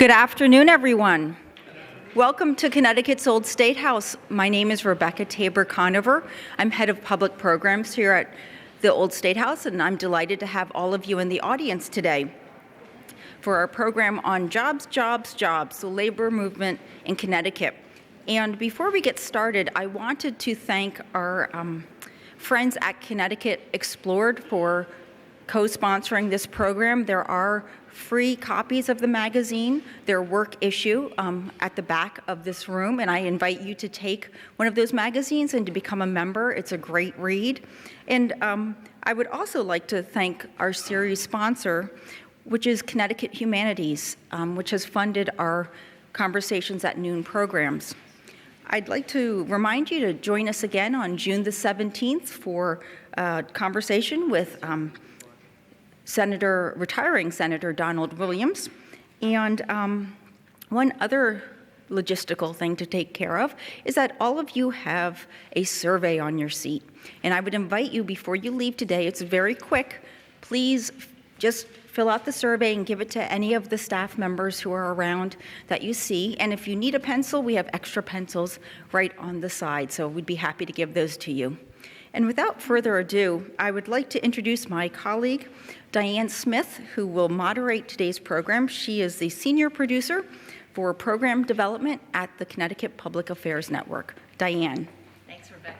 Good afternoon, everyone. Welcome to Connecticut's Old State House. My name is Rebecca Tabor-Conover. I'm head of public programs here at the Old State House, and I'm delighted to have all of you in the audience today for our program on jobs, jobs, jobs, the labor movement in Connecticut. And before we get started, I wanted to thank our friends at Connecticut Explored for co-sponsoring this program. There are free copies of the magazine, their work issue, at the back of this room, and I invite you to take one of those magazines and to become a member. It's a great read. And I would also like to thank our series sponsor, which is Connecticut Humanities, which has funded our Conversations at Noon programs. I'd like to remind you to join us again on June the 17th for a conversation with retiring Senator Donald Williams. And one other logistical thing to take care of is that all of you have a survey on your seat. And I would invite you, before you leave today, it's very quick, please just fill out the survey and give it to any of the staff members who are around that you see. And if you need a pencil, we have extra pencils right on the side, so we'd be happy to give those to you. And without further ado, I would like to introduce my colleague, Diane Smith, who will moderate today's program. She is the senior producer for program development at the Connecticut Public Affairs Network. Diane. Thanks, Rebecca.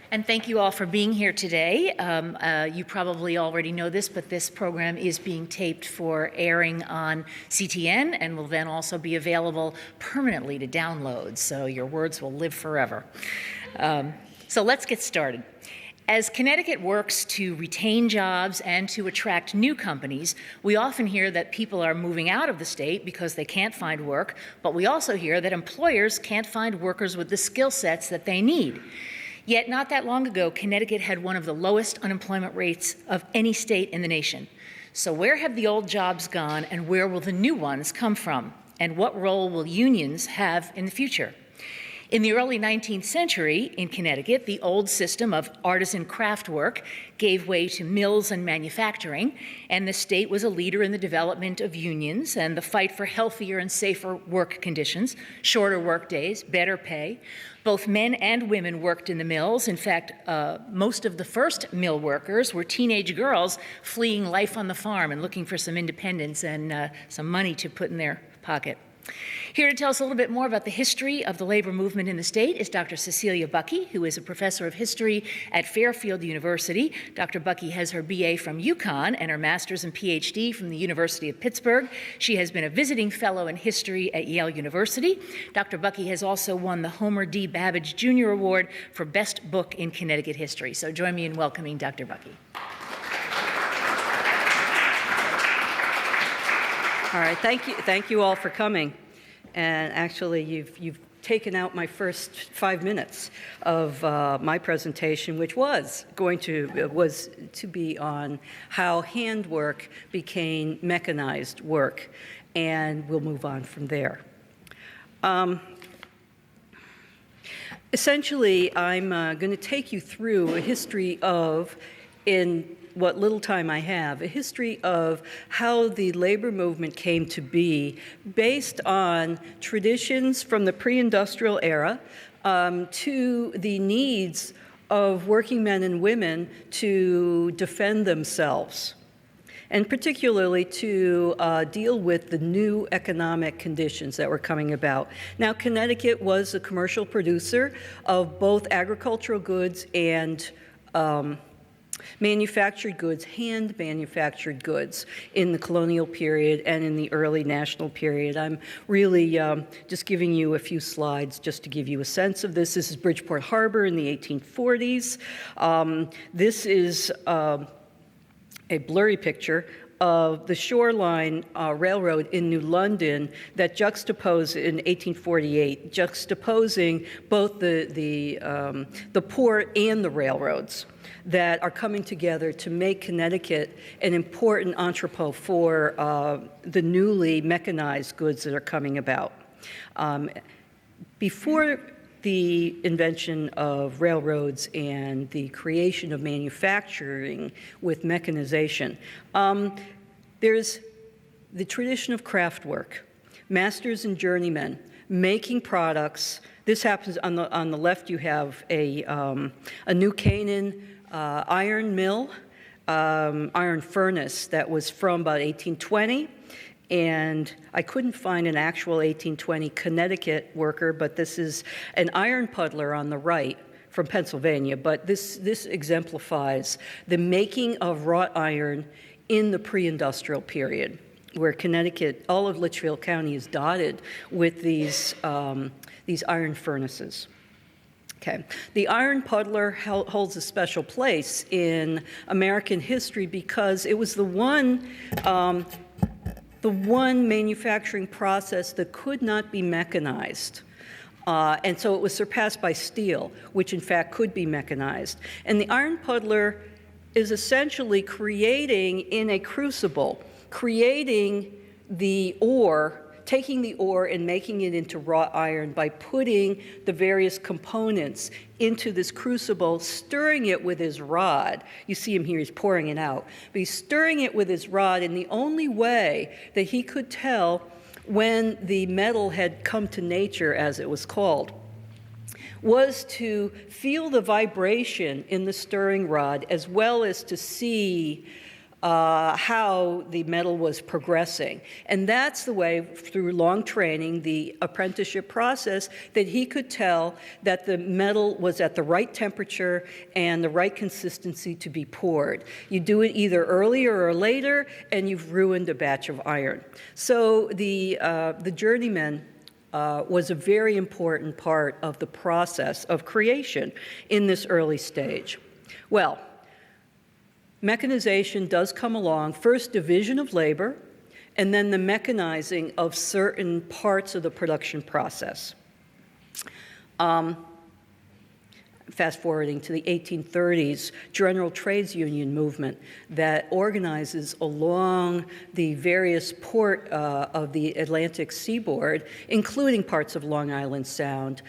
And thank you all for being here today. You probably already know this, but this program is being taped for airing on CTN and will then also be available permanently to download, so your words will live forever. So let's get started. As Connecticut works to retain jobs and to attract new companies, we often hear that people are moving out of the state because they can't find work, but we also hear that employers can't find workers with the skill sets that they need. Yet not that long ago, Connecticut had one of the lowest unemployment rates of any state in the nation. So where have the old jobs gone, and where will the new ones come from? And what role will unions have in the future? In the early 19th century in Connecticut, the old system of artisan craft work gave way to mills and manufacturing, and the state was a leader in the development of unions and the fight for healthier and safer work conditions, shorter work days, better pay. Both men and women worked in the mills. In fact, most of the first mill workers were teenage girls fleeing life on the farm and looking for some independence and some money to put in their pocket. Here to tell us a little bit more about the history of the labor movement in the state is Dr. Cecilia Buckey, who is a professor of history at Fairfield University. Dr. Buckey has her BA from UConn and her master's and PhD from the University of Pittsburgh. She has been a visiting fellow in history at Yale University. Dr. Buckey has also won the Homer D. Babbage Jr. Award for Best Book in Connecticut History. So join me in welcoming Dr. Buckey. All right, thank you all for coming. And actually, you've taken out my first 5 minutes of my presentation, which was to be on how handwork became mechanized work, and we'll move on from there. Essentially, I'm going to take you through a history of, in what little time I have, a history of how the labor movement came to be based on traditions from the pre-industrial era to the needs of working men and women to defend themselves, and particularly to deal with the new economic conditions that were coming about. Now, Connecticut was a commercial producer of both agricultural goods and manufactured goods, hand-manufactured goods in the colonial period and in the early national period. I'm really just giving you a few slides just to give you a sense of this. This is Bridgeport Harbor in the 1840s. This is a blurry picture of the shoreline railroad in New London that juxtaposed in 1848, juxtaposing both the port and the railroads that are coming together to make Connecticut an important entrepot for the newly mechanized goods that are coming about. Before the invention of railroads and the creation of manufacturing with mechanization, there's the tradition of craft work, masters and journeymen making products. This happens on the left. You have a New Canaan iron mill, iron furnace that was from about 1820. And I couldn't find an actual 1820 Connecticut worker, but this is an iron puddler on the right from Pennsylvania. But this exemplifies the making of wrought iron in the pre-industrial period, where Connecticut, all of Litchfield County is dotted with these iron furnaces. Okay. The iron puddler holds a special place in American history because it was the one manufacturing process that could not be mechanized. And so it was surpassed by steel, which in fact could be mechanized. And the iron puddler is essentially creating in a crucible, creating the ore, taking the ore and making it into wrought iron by putting the various components into this crucible, stirring it with his rod. You see him here, he's pouring it out. But he's stirring it with his rod, and the only way that he could tell when the metal had come to nature, as it was called, was to feel the vibration in the stirring rod, as well as to see how the metal was progressing. And that's the way, through long training, the apprenticeship process, that he could tell that the metal was at the right temperature and the right consistency to be poured. You do it either earlier or later, and you've ruined a batch of iron. So the journeyman was a very important part of the process of creation in this early stage. Well, mechanization does come along, first division of labor, and then the mechanizing of certain parts of the production process. Fast forwarding to the 1830s, General Trades Union movement that organizes along the various port of the Atlantic seaboard, including parts of Long Island Sound.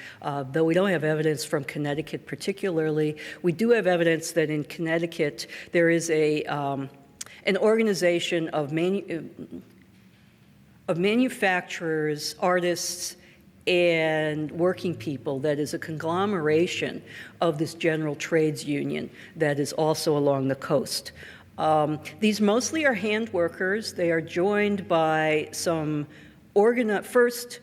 Though we don't have evidence from Connecticut particularly, we do have evidence that in Connecticut there is an organization of manufacturers, artists, and working people that is a conglomeration of this general trades union that is also along the coast. These mostly are hand workers. They are joined by some first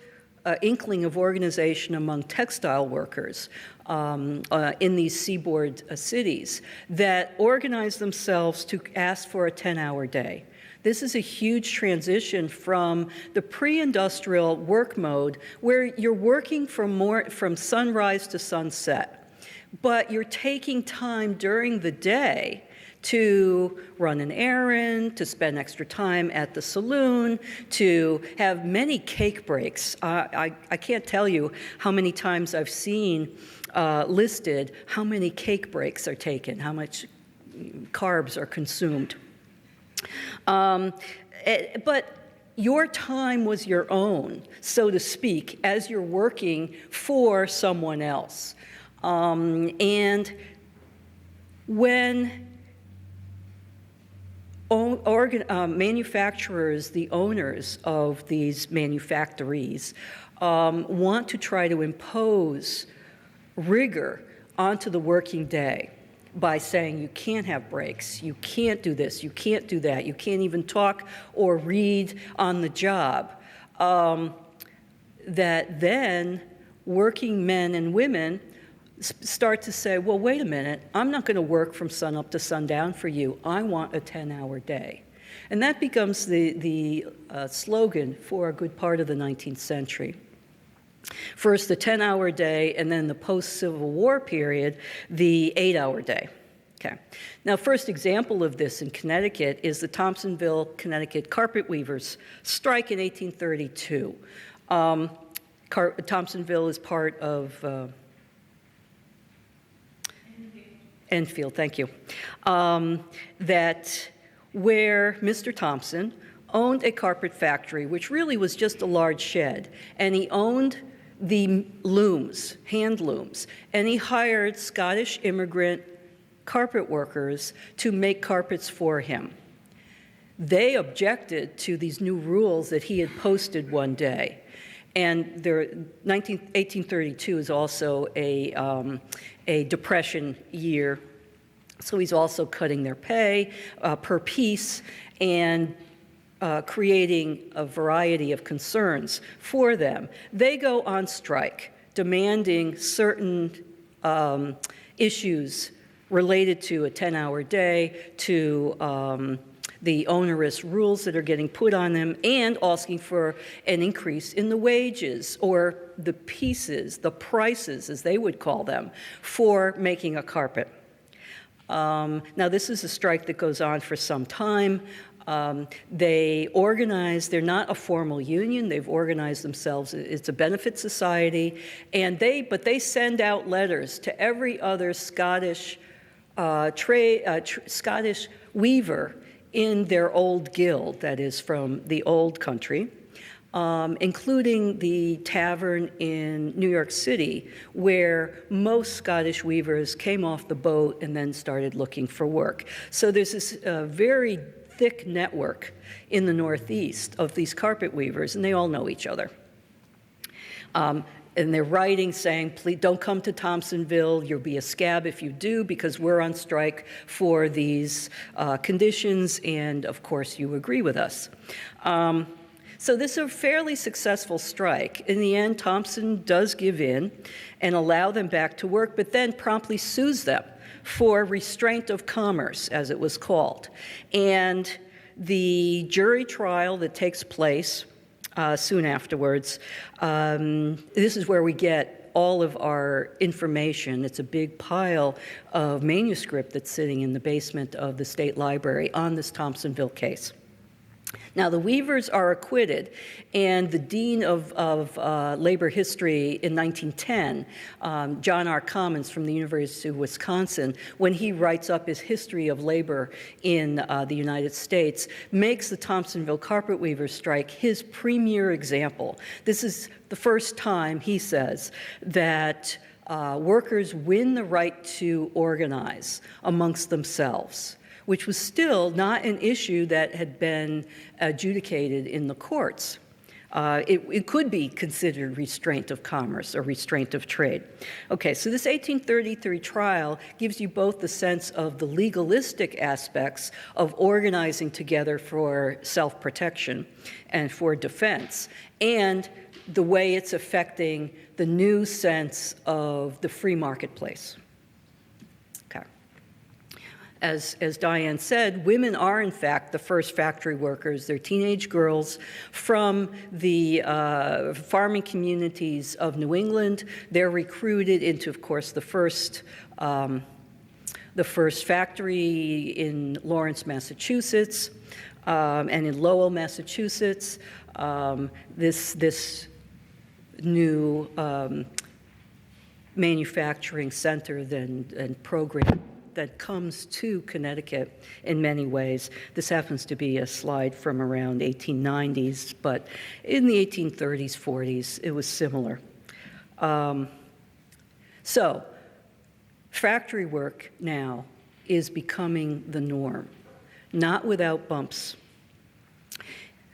inkling of organization among textile workers in these seaboard cities that organize themselves to ask for a 10-hour day. This is a huge transition from the pre-industrial work mode where you're working from sunrise to sunset, but you're taking time during the day to run an errand, to spend extra time at the saloon, to have many cake breaks. I can't tell you how many times I've seen listed how many cake breaks are taken, how much carbs are consumed. But your time was your own, so to speak, as you're working for someone else. And when manufacturers, the owners of these manufactories, want to try to impose rigor onto the working day by saying you can't have breaks, you can't do this, you can't do that, you can't even talk or read on the job, that then working men and women start to say, well, wait a minute, I'm not going to work from sunup to sundown for you. I want a 10-hour day. And that becomes the slogan for a good part of the 19th century. First, the 10-hour day, and then the post-Civil War period, the 8-hour day. Okay. Now, first example of this in Connecticut is the Thompsonville, Connecticut carpet weavers strike in 1832. Thompsonville is part of Enfield, thank you. That where Mr. Thompson owned a carpet factory, which really was just a large shed, and he owned the looms, hand looms, and he hired Scottish immigrant carpet workers to make carpets for him. They objected to these new rules that he had posted one day. And 1832 is also a depression year, so he's also cutting their pay per piece and creating a variety of concerns for them. They go on strike, demanding certain issues related to a 10-hour day, to the onerous rules that are getting put on them, and asking for an increase in the wages, or the pieces, the prices, as they would call them, for making a carpet. Now, this is a strike that goes on for some time. They organize, they're not a formal union, they've organized themselves, it's a benefit society, and but they send out letters to every other Scottish Scottish weaver in their old guild, that is from the old country, including the tavern in New York City, where most Scottish weavers came off the boat and then started looking for work. So there's this very thick network in the Northeast of these carpet weavers, and they all know each other. And they're writing saying, please don't come to Thompsonville, you'll be a scab if you do, because we're on strike for these conditions, and of course you agree with us. So this is a fairly successful strike. In the end, Thompson does give in and allow them back to work, but then promptly sues them for restraint of commerce, as it was called. And the jury trial that takes place soon afterwards, this is where we get all of our information. It's a big pile of manuscript that's sitting in the basement of the State Library on this Thompsonville case. Now, the weavers are acquitted, and the dean of labor history in 1910, John R. Commons from the University of Wisconsin, when he writes up his history of labor in the United States, makes the Thompsonville carpet weavers strike his premier example. This is the first time, he says, that workers win the right to organize amongst themselves, which was still not an issue that had been adjudicated in the courts. It could be considered restraint of commerce or restraint of trade. Okay, so this 1833 trial gives you both the sense of the legalistic aspects of organizing together for self-protection and for defense, and the way it's affecting the new sense of the free marketplace. As Diane said, women are, in fact, the first factory workers. They're teenage girls from the farming communities of New England. They're recruited into, of course, the first factory in Lawrence, Massachusetts, and in Lowell, Massachusetts. This new manufacturing center and program that comes to Connecticut in many ways. This happens to be a slide from around 1890s, but in the 1830s, 40s, it was similar. So factory work now is becoming the norm, not without bumps.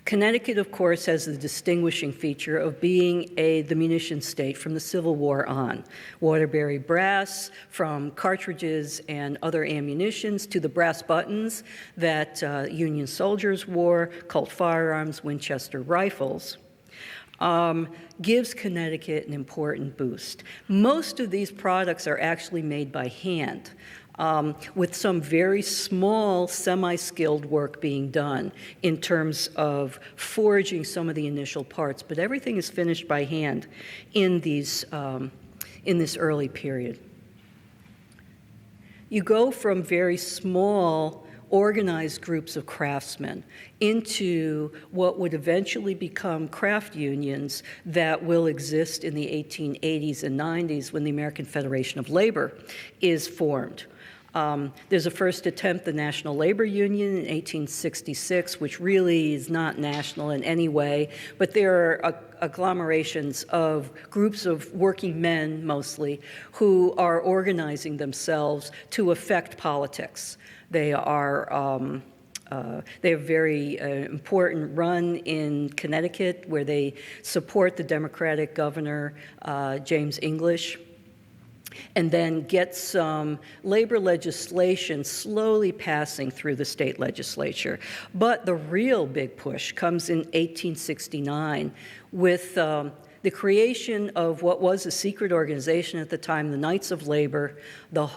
Connecticut, of course, has the distinguishing feature of being the munition state from the Civil War on. Waterbury brass, from cartridges and other ammunitions to the brass buttons that Union soldiers wore, Colt firearms, Winchester rifles, gives Connecticut an important boost. Most of these products are actually made by hand, with some very small semi-skilled work being done in terms of forging some of the initial parts, but everything is finished by hand in this early period. You go from very small organized groups of craftsmen into what would eventually become craft unions that will exist in the 1880s and 90s when the American Federation of Labor is formed. There's a first attempt, the National Labor Union in 1866, which really is not national in any way, but there are agglomerations of groups of working men, mostly, who are organizing themselves to affect politics. They are They have a very important run in Connecticut where they support the Democratic governor, James English, and then get some labor legislation slowly passing through the state legislature. But the real big push comes in 1869 with the creation of what was a secret organization at the time, the Knights of Labor. The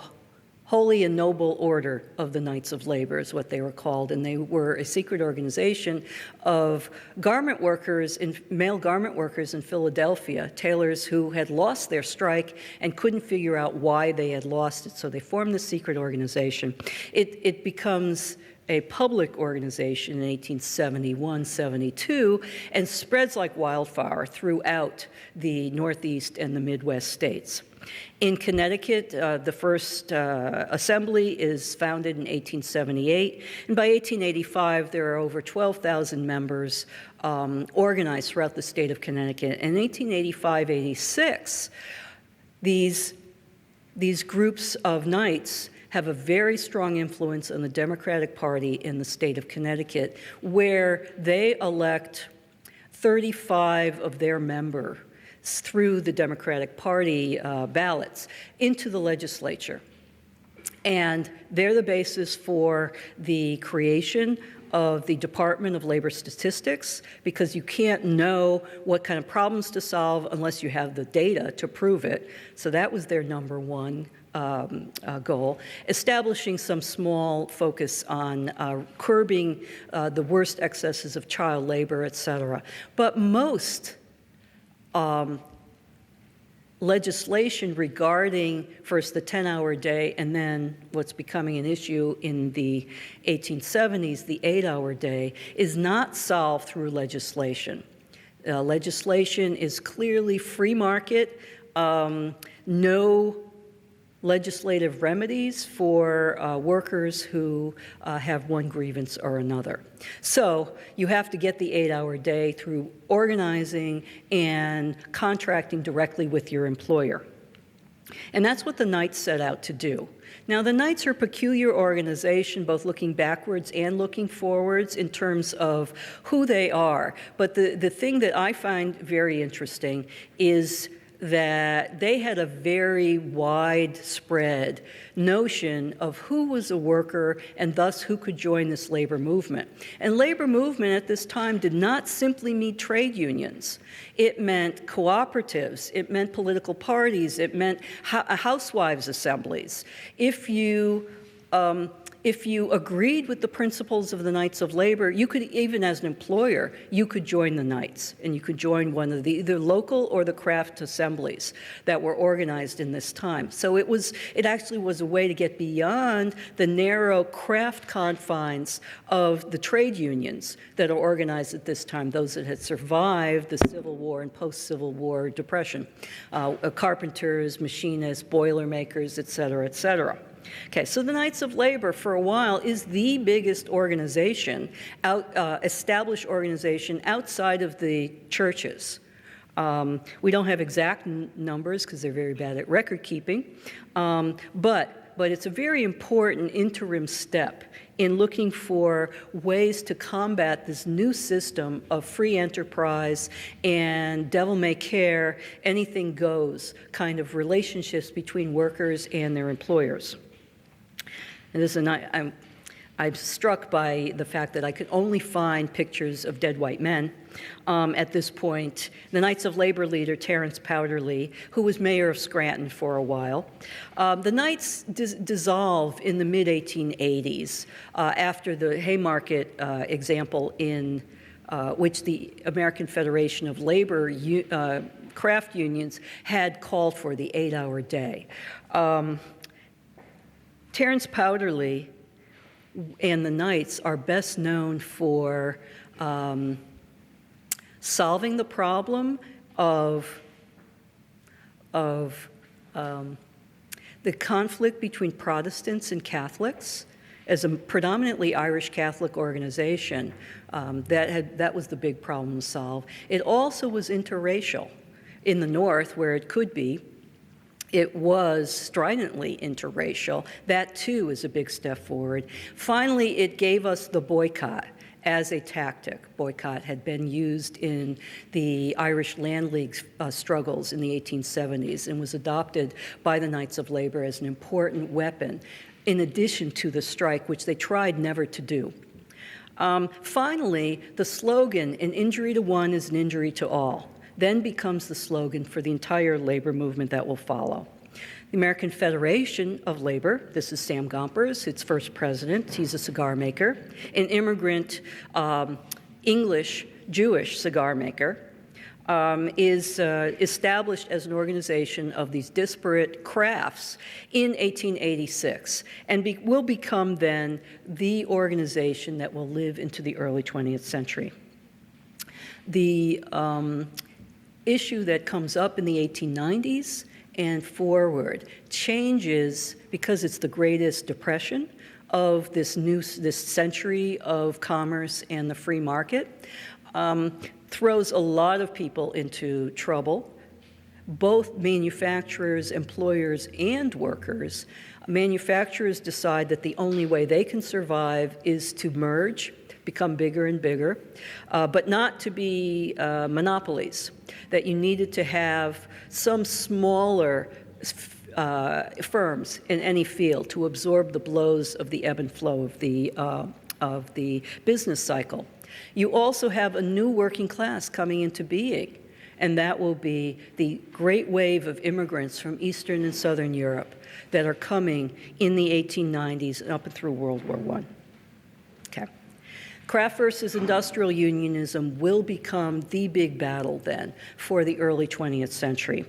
Holy and Noble Order of the Knights of Labor is what they were called, and they were a secret organization of garment workers, male garment workers in Philadelphia, tailors who had lost their strike and couldn't figure out why they had lost it, so they formed the secret organization. It becomes a public organization in 1871, 72, and spreads like wildfire throughout the Northeast and the Midwest states. In Connecticut, the first assembly is founded in 1878, and by 1885, there are over 12,000 members organized throughout the state of Connecticut. In 1885-86, these groups of knights have a very strong influence on the Democratic Party in the state of Connecticut, where they elect 35 of their members through the Democratic Party ballots into the legislature. And they're the basis for the creation of the Department of Labor Statistics, because you can't know what kind of problems to solve unless you have the data to prove it. So that was their number one goal, establishing some small focus on curbing the worst excesses of child labor, et cetera. But most legislation regarding first the 10-hour day and then what's becoming an issue in the 1870s, the 8-hour day, is not solved through legislation. Legislation is clearly free market, no legislative remedies for workers who have one grievance or another. So you have to get the 8-hour day through organizing and contracting directly with your employer. And that's what the Knights set out to do. Now, the Knights are a peculiar organization, both looking backwards and looking forwards in terms of who they are. But the thing that I find very interesting is that they had a very widespread notion of who was a worker and thus who could join this labor movement. And labor movement at this time did not simply mean trade unions. It meant cooperatives, it meant political parties, it meant housewives' assemblies. If you agreed with the principles of the Knights of Labor, you could, even as an employer, you could join the Knights, and you could join one of the either local or the craft assemblies that were organized in this time. So it actually was a way to get beyond the narrow craft confines of the trade unions that are organized at this time, those that had survived the Civil War and post-Civil War depression, carpenters, machinists, boilermakers, et cetera, et cetera. Okay, so the Knights of Labor for a while is the biggest organization, established organization outside of the churches. We don't have exact numbers because they're very bad at record keeping, but it's a very important interim step in looking for ways to combat this new system of free enterprise and devil-may-care, anything goes kind of relationships between workers and their employers. And this is I'm struck by the fact that I could only find pictures of dead white men at this point. The Knights of Labor leader, Terence Powderly, who was mayor of Scranton for a while. The Knights dissolve in the mid-1880s after the Haymarket example in which the American Federation of Labor craft unions had called for the 8-hour day. Terence Powderly and the Knights are best known for solving the problem of the conflict between Protestants and Catholics. As a predominantly Irish Catholic organization, that was the big problem to solve. It also was interracial in the North, where it could be, It was stridently interracial. That, too, is a big step forward. Finally, it gave us the boycott as a tactic. Boycott had been used in the Irish Land League struggles in the 1870s and was adopted by the Knights of Labor as an important weapon, in addition to the strike, which they tried never to do. Finally, the slogan, "An injury to one is an injury to all," then becomes the slogan for the entire labor movement that will follow. The American Federation of Labor, this is Sam Gompers, its first president. He's a cigar maker, an immigrant English Jewish cigar maker, is established as an organization of these disparate crafts in 1886 and will become then the organization that will live into the early 20th century. The issue that comes up in the 1890s and forward changes because it's the greatest depression of this century of commerce and the free market, throws a lot of people into trouble, both manufacturers, employers, and workers. Manufacturers decide that the only way they can survive is to merge, become bigger and bigger, but not to be monopolies, that you needed to have some smaller firms in any field to absorb the blows of the ebb and flow of the business cycle. You also have a new working class coming into being, and that will be the great wave of immigrants from Eastern and Southern Europe that are coming in the 1890s and up and through World War I. Okay. Craft versus industrial unionism will become the big battle then for the early 20th century.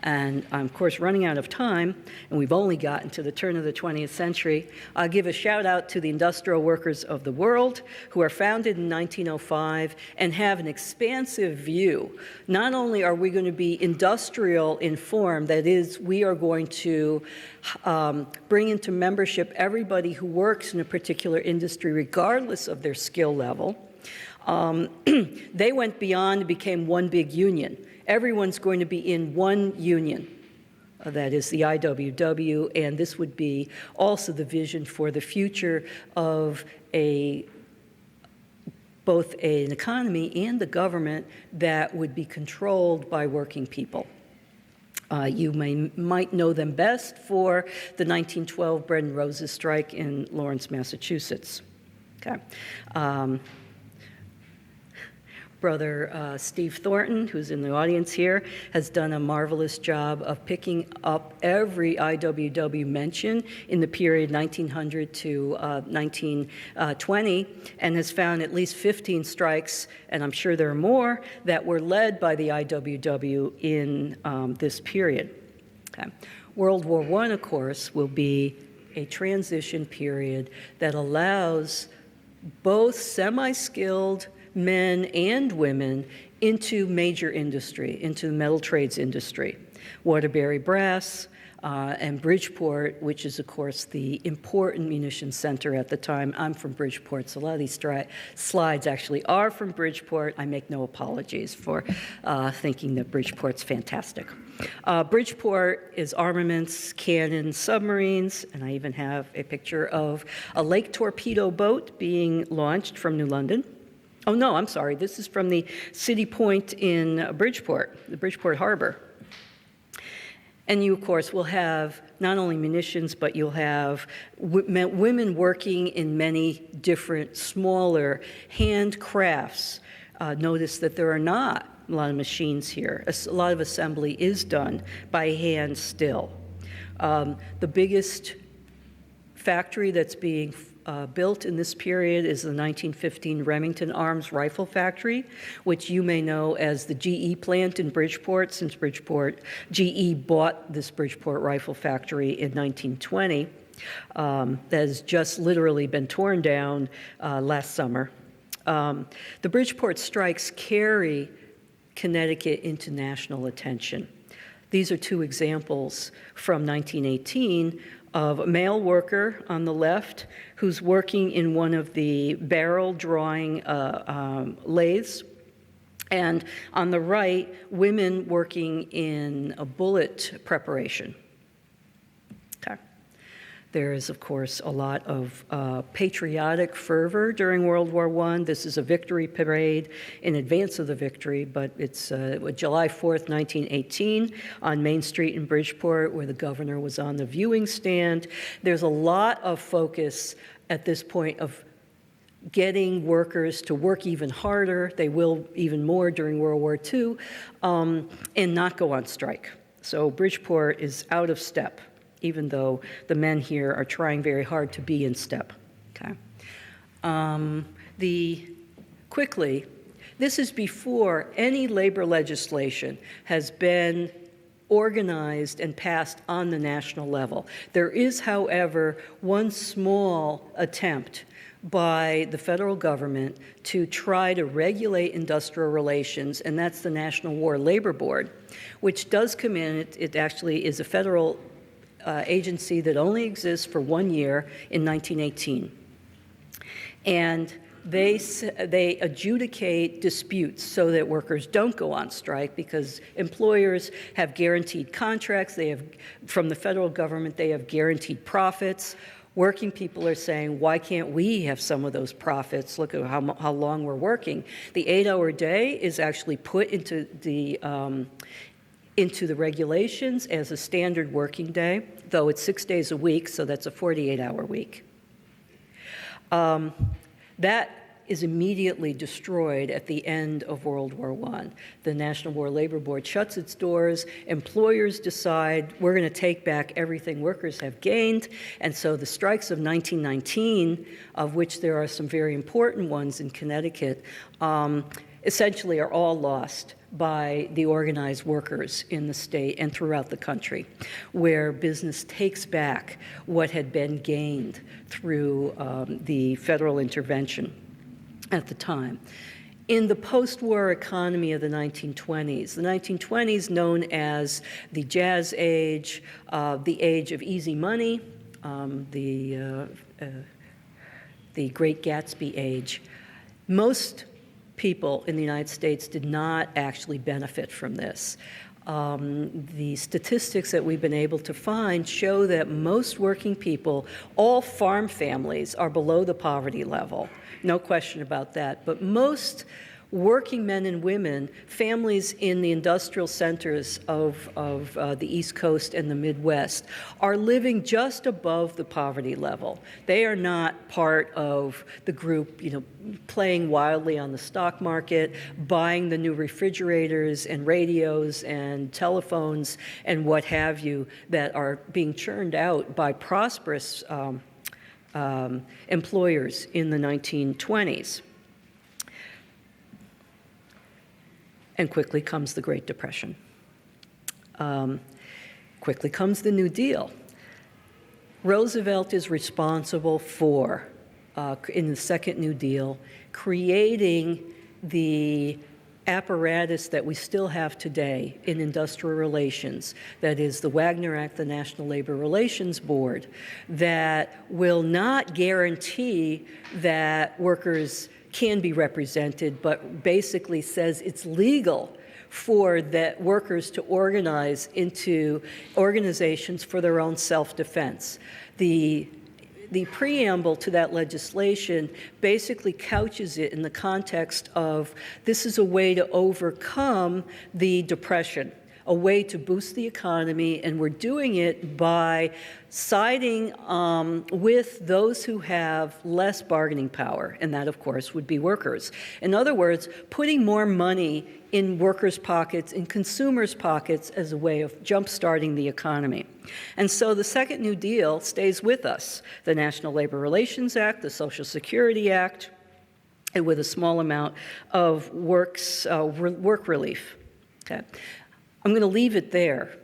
And I'm, of course, running out of time, and we've only gotten to the turn of the 20th century. I'll give a shout out to the Industrial Workers of the World, who are founded in 1905 and have an expansive view. Not only are we going to be industrial in form, that is, we are going to bring into membership everybody who works in a particular industry, regardless of their skill level. They went beyond and became one big union. Everyone's going to be in one union, that is the IWW, and this would be also the vision for the future of both an economy and the government that would be controlled by working people. You might know them best for the 1912 Bread and Roses strike in Lawrence, Massachusetts. Okay. Brother Steve Thornton, who's in the audience here, has done a marvelous job of picking up every IWW mention in the period 1900 to 1920 and has found at least 15 strikes, and I'm sure there are more, that were led by the IWW in this period. Okay. World War I, of course, will be a transition period that allows both semi-skilled men and women into major industry, into the metal trades industry. Waterbury Brass and Bridgeport, which is, of course, the important munitions center at the time. I'm from Bridgeport, so a lot of these slides actually are from Bridgeport. I make no apologies for thinking that Bridgeport's fantastic. Bridgeport is armaments, cannons, submarines, and I even have a picture of a Lake torpedo boat being launched from New London. Oh, no, I'm sorry. This is from the City Point in Bridgeport, the Bridgeport Harbor. And you, of course, will have not only munitions, but you'll have women working in many different smaller handcrafts. Notice that there are not a lot of machines here. A lot of assembly is done by hand still. The biggest factory that's being built in this period is the 1915 Remington Arms Rifle Factory, which you may know as the GE plant in Bridgeport, since GE bought this Bridgeport Rifle Factory in 1920. That has just literally been torn down last summer. The Bridgeport strikes carry Connecticut into national attention. These are two examples from 1918 of a male worker on the left who's working in one of the barrel drawing lathes And on the right, women working in a bullet preparation. Okay. There is, of course, a lot of patriotic fervor during World War I. This is a victory parade in advance of the victory, but it's July 4th, 1918, on Main Street in Bridgeport, where the governor was on the viewing stand. There's a lot of focus at this point of getting workers to work even harder. They will even more during World War II, and not go on strike. So Bridgeport is out of step, even though the men here are trying very hard to be in step. Okay. Quickly, this is before any labor legislation has been organized and passed on the national level. There is, however, one small attempt by the federal government to try to regulate industrial relations, and that's the National War Labor Board, which does come in. It actually is a federal agency that only exists for 1 year in 1918. And they adjudicate disputes so that workers don't go on strike, because employers have guaranteed contracts. They have, from the federal government, they have guaranteed profits. Working people are saying, why can't we have some of those profits? Look at how long we're working. The 8-hour day is actually put into the regulations as a standard working day, though it's 6 days a week, so that's a 48-hour week. That is immediately destroyed at the end of World War I. The National War Labor Board shuts its doors. Employers decide, we're going to take back everything workers have gained. And so the strikes of 1919, of which there are some very important ones in Connecticut, essentially are all lost by the organized workers in the state and throughout the country, where business takes back what had been gained through the federal intervention at the time. In the post-war economy of the 1920s known as the Jazz Age, the age of easy money, the Great Gatsby age, most people in the United States did not actually benefit from this. The statistics that we've been able to find show that most working people, all farm families, are below the poverty level. No question about that. But most working men and women, families in the industrial centers of the East Coast and the Midwest, are living just above the poverty level. They are not part of the group, playing wildly on the stock market, buying the new refrigerators and radios and telephones and what have you that are being churned out by prosperous employers in the 1920s. And quickly comes the Great Depression. Quickly comes the New Deal. Roosevelt is responsible for, in the Second New Deal, creating the apparatus that we still have today in industrial relations, that is the Wagner Act, the National Labor Relations Board, that will not guarantee that workers can be represented, but basically says it's legal for the workers to organize into organizations for their own self-defense. The preamble to that legislation basically couches it in the context of this is a way to overcome the Depression, a way to boost the economy, and we're doing it by siding with those who have less bargaining power, and that, of course, would be workers. In other words, putting more money in workers' pockets, in consumers' pockets, as a way of jump-starting the economy. And so the Second New Deal stays with us. The National Labor Relations Act, the Social Security Act, and with a small amount of work relief. Okay. I'm going to leave it there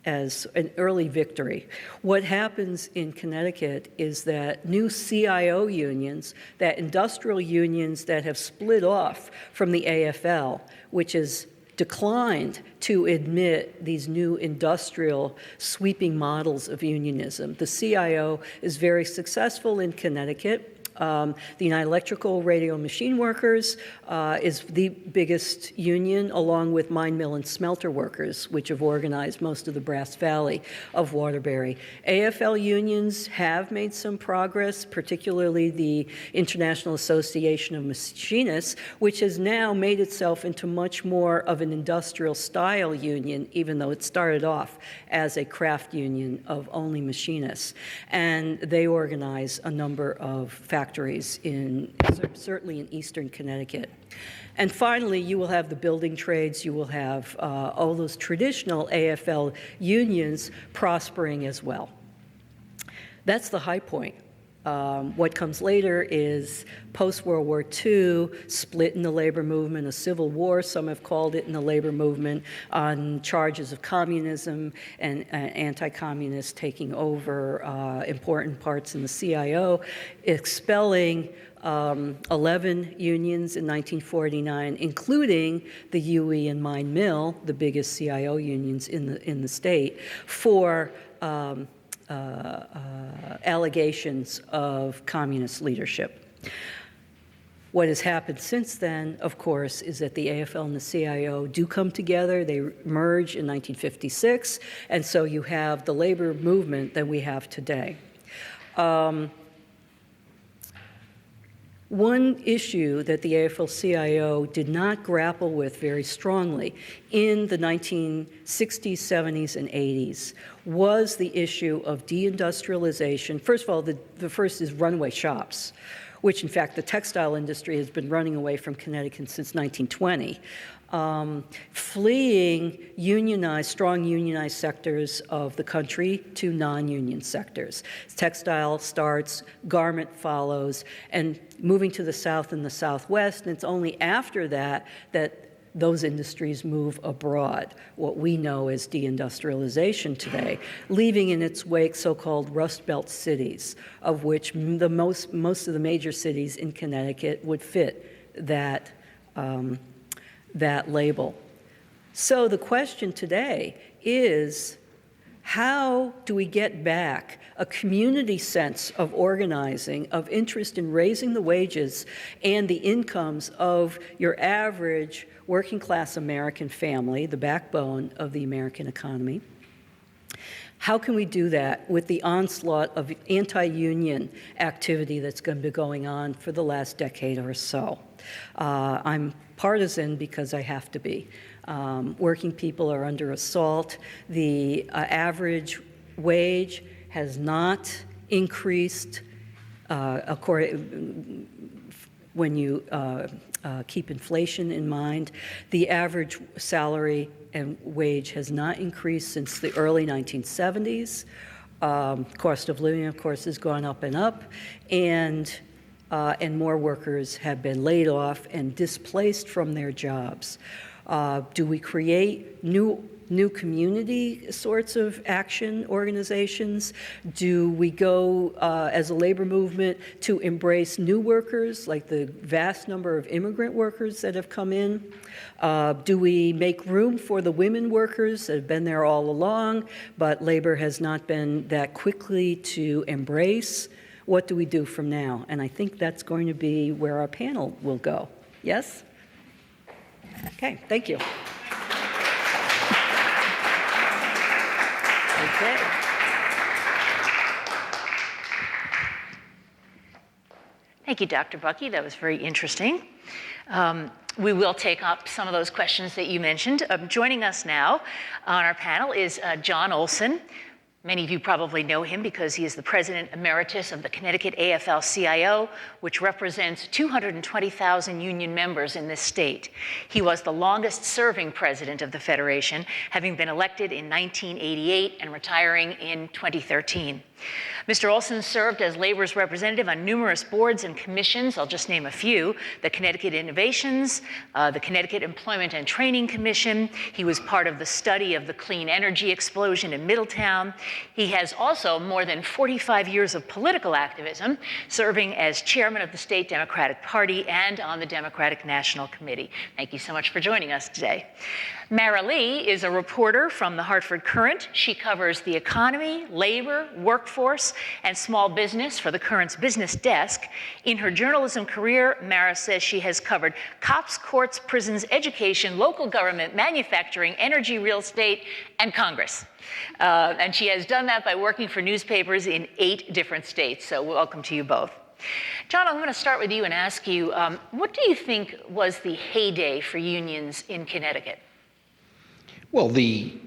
as an early victory. What happens in Connecticut is that new CIO unions, that industrial unions that have split off from the AFL, which has declined to admit these new industrial sweeping models of unionism. The CIO is very successful in Connecticut. The United Electrical Radio Machine Workers is the biggest union, along with mine, mill, and smelter workers, which have organized most of the Brass Valley of Waterbury. AFL unions have made some progress, particularly the International Association of Machinists, which has now made itself into much more of an industrial-style union, even though it started off as a craft union of only machinists. And they organize a number of factories certainly in eastern Connecticut. And finally, you will have the building trades, you will have all those traditional AFL unions prospering as well. That's the high point. What comes later is post-World War II, split in the labor movement, a civil war, some have called it, in the labor movement, on charges of communism and anti-communists taking over important parts in the CIO, expelling 11 unions in 1949, including the UE and Mine Mill, the biggest CIO unions in the state, for allegations of communist leadership. What has happened since then, of course, is that the AFL and the CIO do come together. They merge in 1956, and so you have the labor movement that we have today. One issue that the AFL-CIO did not grapple with very strongly in the 1960s, 70s, and 80s was the issue of deindustrialization. First of all, the first is runaway shops, which in fact the textile industry has been running away from Connecticut since 1920. Fleeing strong unionized sectors of the country to non-union sectors. Textile starts, garment follows, and moving to the south and the southwest, and it's only after that that those industries move abroad, what we know as deindustrialization today, leaving in its wake so-called Rust Belt cities, of which most of the major cities in Connecticut would fit that label. So the question today is, how do we get back a community sense of organizing, of interest in raising the wages and the incomes of your average working class American family, the backbone of the American economy? How can we do that with the onslaught of anti-union activity that's going to be going on for the last decade or so? I'm partisan because I have to be. Working people are under assault. The average wage has not increased when you keep inflation in mind. The average salary and wage has not increased since the early 1970s. Cost of living, of course, has gone up, and more workers have been laid off and displaced from their jobs. Do we create new community sorts of action organizations? Do we go as a labor movement to embrace new workers, like the vast number of immigrant workers that have come in? Do we make room for the women workers that have been there all along, but labor has not been that quickly to embrace? What do we do from now? And I think that's going to be where our panel will go. Yes? Okay, thank you. Okay. Thank you, Dr. Bucky. That was very interesting. We will take up some of those questions that you mentioned. Joining us now on our panel is John Olson. Many of you probably know him because he is the president emeritus of the Connecticut AFL-CIO, which represents 220,000 union members in this state. He was the longest-serving president of the federation, having been elected in 1988 and retiring in 2013. Mr. Olson served as labor's representative on numerous boards and commissions. I'll just name a few: the Connecticut Innovations, the Connecticut Employment and Training Commission. He was part of the study of the clean energy explosion in Middletown. He has also more than 45 years of political activism, serving as chairman of the State Democratic Party and on the Democratic National Committee. Thank you so much for joining us today. Mara Lee is a reporter from the Hartford Courant. She covers the economy, labor, workforce, workforce and small business for the Current's business desk. In her journalism career, Mara says she has covered cops, courts, prisons, education, local government, manufacturing, energy, real estate, and Congress. And she has done that by working for newspapers in 8 different states. So welcome to you both. John, I'm going to start with you and ask you, what do you think was the heyday for unions in Connecticut? Well, the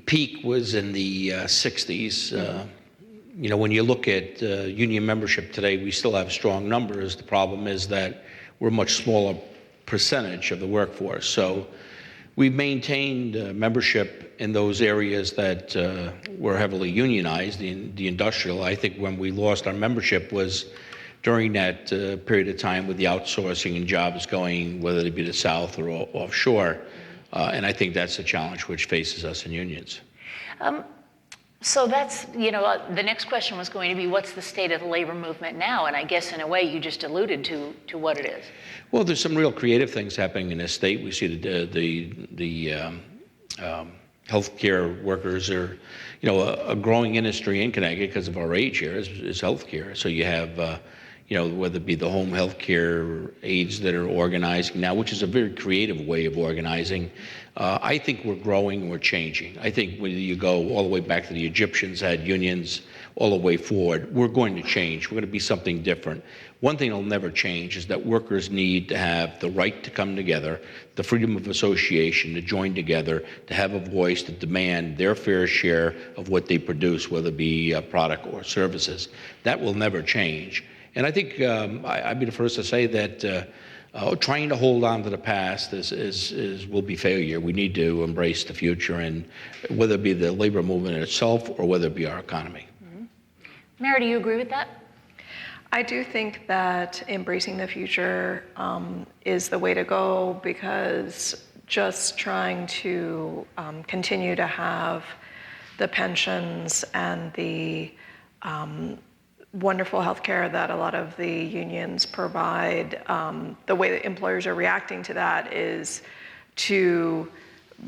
peak was in the 60s. When you look at union membership today, we still have strong numbers. The problem is that we're a much smaller percentage of the workforce. So we've maintained membership in those areas that were heavily unionized, the industrial. I think when we lost our membership was during that period of time with the outsourcing and jobs going, whether it be the South or offshore. And I think that's a challenge which faces us in unions. So that's, the next question was going to be, what's the state of the labor movement now? And I guess in a way you just alluded to what it is. Well, there's some real creative things happening in this state. We see the healthcare workers are, a growing industry in Connecticut because of our age here is healthcare. So you have, whether it be the home healthcare aides that are organizing now, which is a very creative way of organizing. I think we're growing and we're changing. I think when you go all the way back to the Egyptians had unions all the way forward, we're going to change. We're going to be something different. One thing that'll never change is that workers need to have the right to come together, the freedom of association, to join together, to have a voice, to demand their fair share of what they produce, whether it be a product or services. That will never change. And I think I'd be the first to say that trying to hold on to the past will be failure. We need to embrace the future, and whether it be the labor movement itself or whether it be our economy. Mm-hmm. Mara, do you agree with that? I do think that embracing the future is the way to go, because just trying to continue to have the pensions and the wonderful health care that a lot of the unions provide, the way that employers are reacting to that is to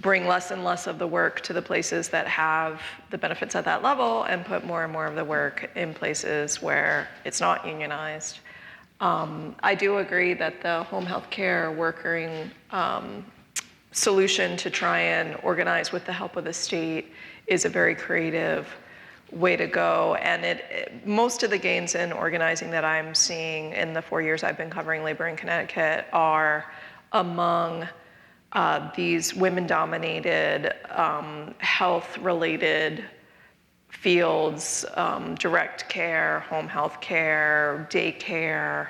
bring less and less of the work to the places that have the benefits at that level and put more and more of the work in places where it's not unionized. I do agree that the home health care workering solution to try and organize with the help of the state is a very creative way to go. And most of the gains in organizing that I'm seeing in the 4 years I've been covering labor in Connecticut are among these women-dominated, health-related fields, direct care, home health care, daycare,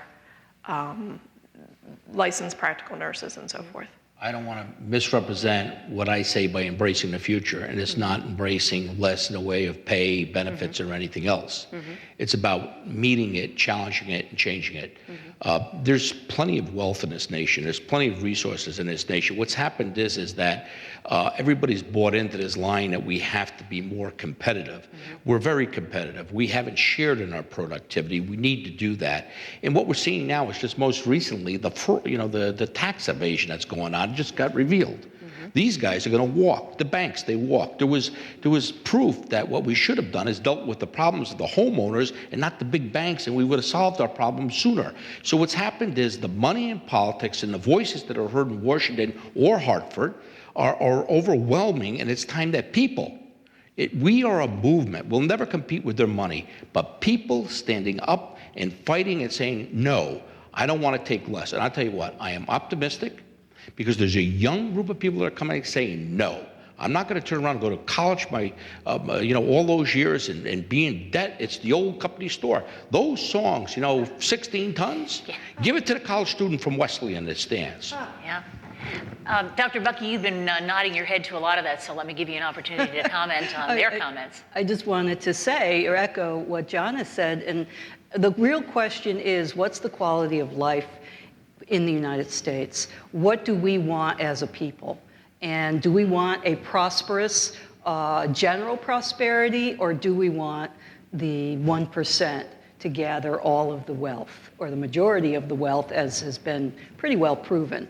licensed practical nurses, and so forth. I don't want to misrepresent what I say by embracing the future, and it's not embracing less in the way of pay, benefits, or anything else. It's about meeting it, challenging it, and changing it. There's plenty of wealth in this nation. There's plenty of resources in this nation. What's happened is that everybody's bought into this line that we have to be more competitive. We're very competitive. We haven't shared in our productivity. We need to do that. And what we're seeing now is just most recently the tax evasion that's going on just got revealed. These guys are going to walk. The banks, they walk. There was proof that what we should have done is dealt with the problems of the homeowners and not the big banks, and we would have solved our problems sooner. So what's happened is the money in politics and the voices that are heard in Washington or Hartford are overwhelming, and it's time that we are a movement. We'll never compete with their money, but people standing up and fighting and saying, no, I don't want to take less. And I'll tell you what, I am optimistic, because there's a young group of people that are coming and saying, no, I'm not going to turn around and go to college all those years and be in debt. It's the old company store. Those songs, 16 tons, give it to the college student from Wesleyan that stands. Oh, yeah. Dr. Bucky, you've been nodding your head to a lot of that, so let me give you an opportunity to comment on their comments. I just wanted to say or echo what John has said, and the real question is, what's the quality of life in the United States? What do we want as a people? And do we want a prosperous general prosperity, or do we want the 1% to gather all of the wealth, or the majority of the wealth, as has been pretty well proven,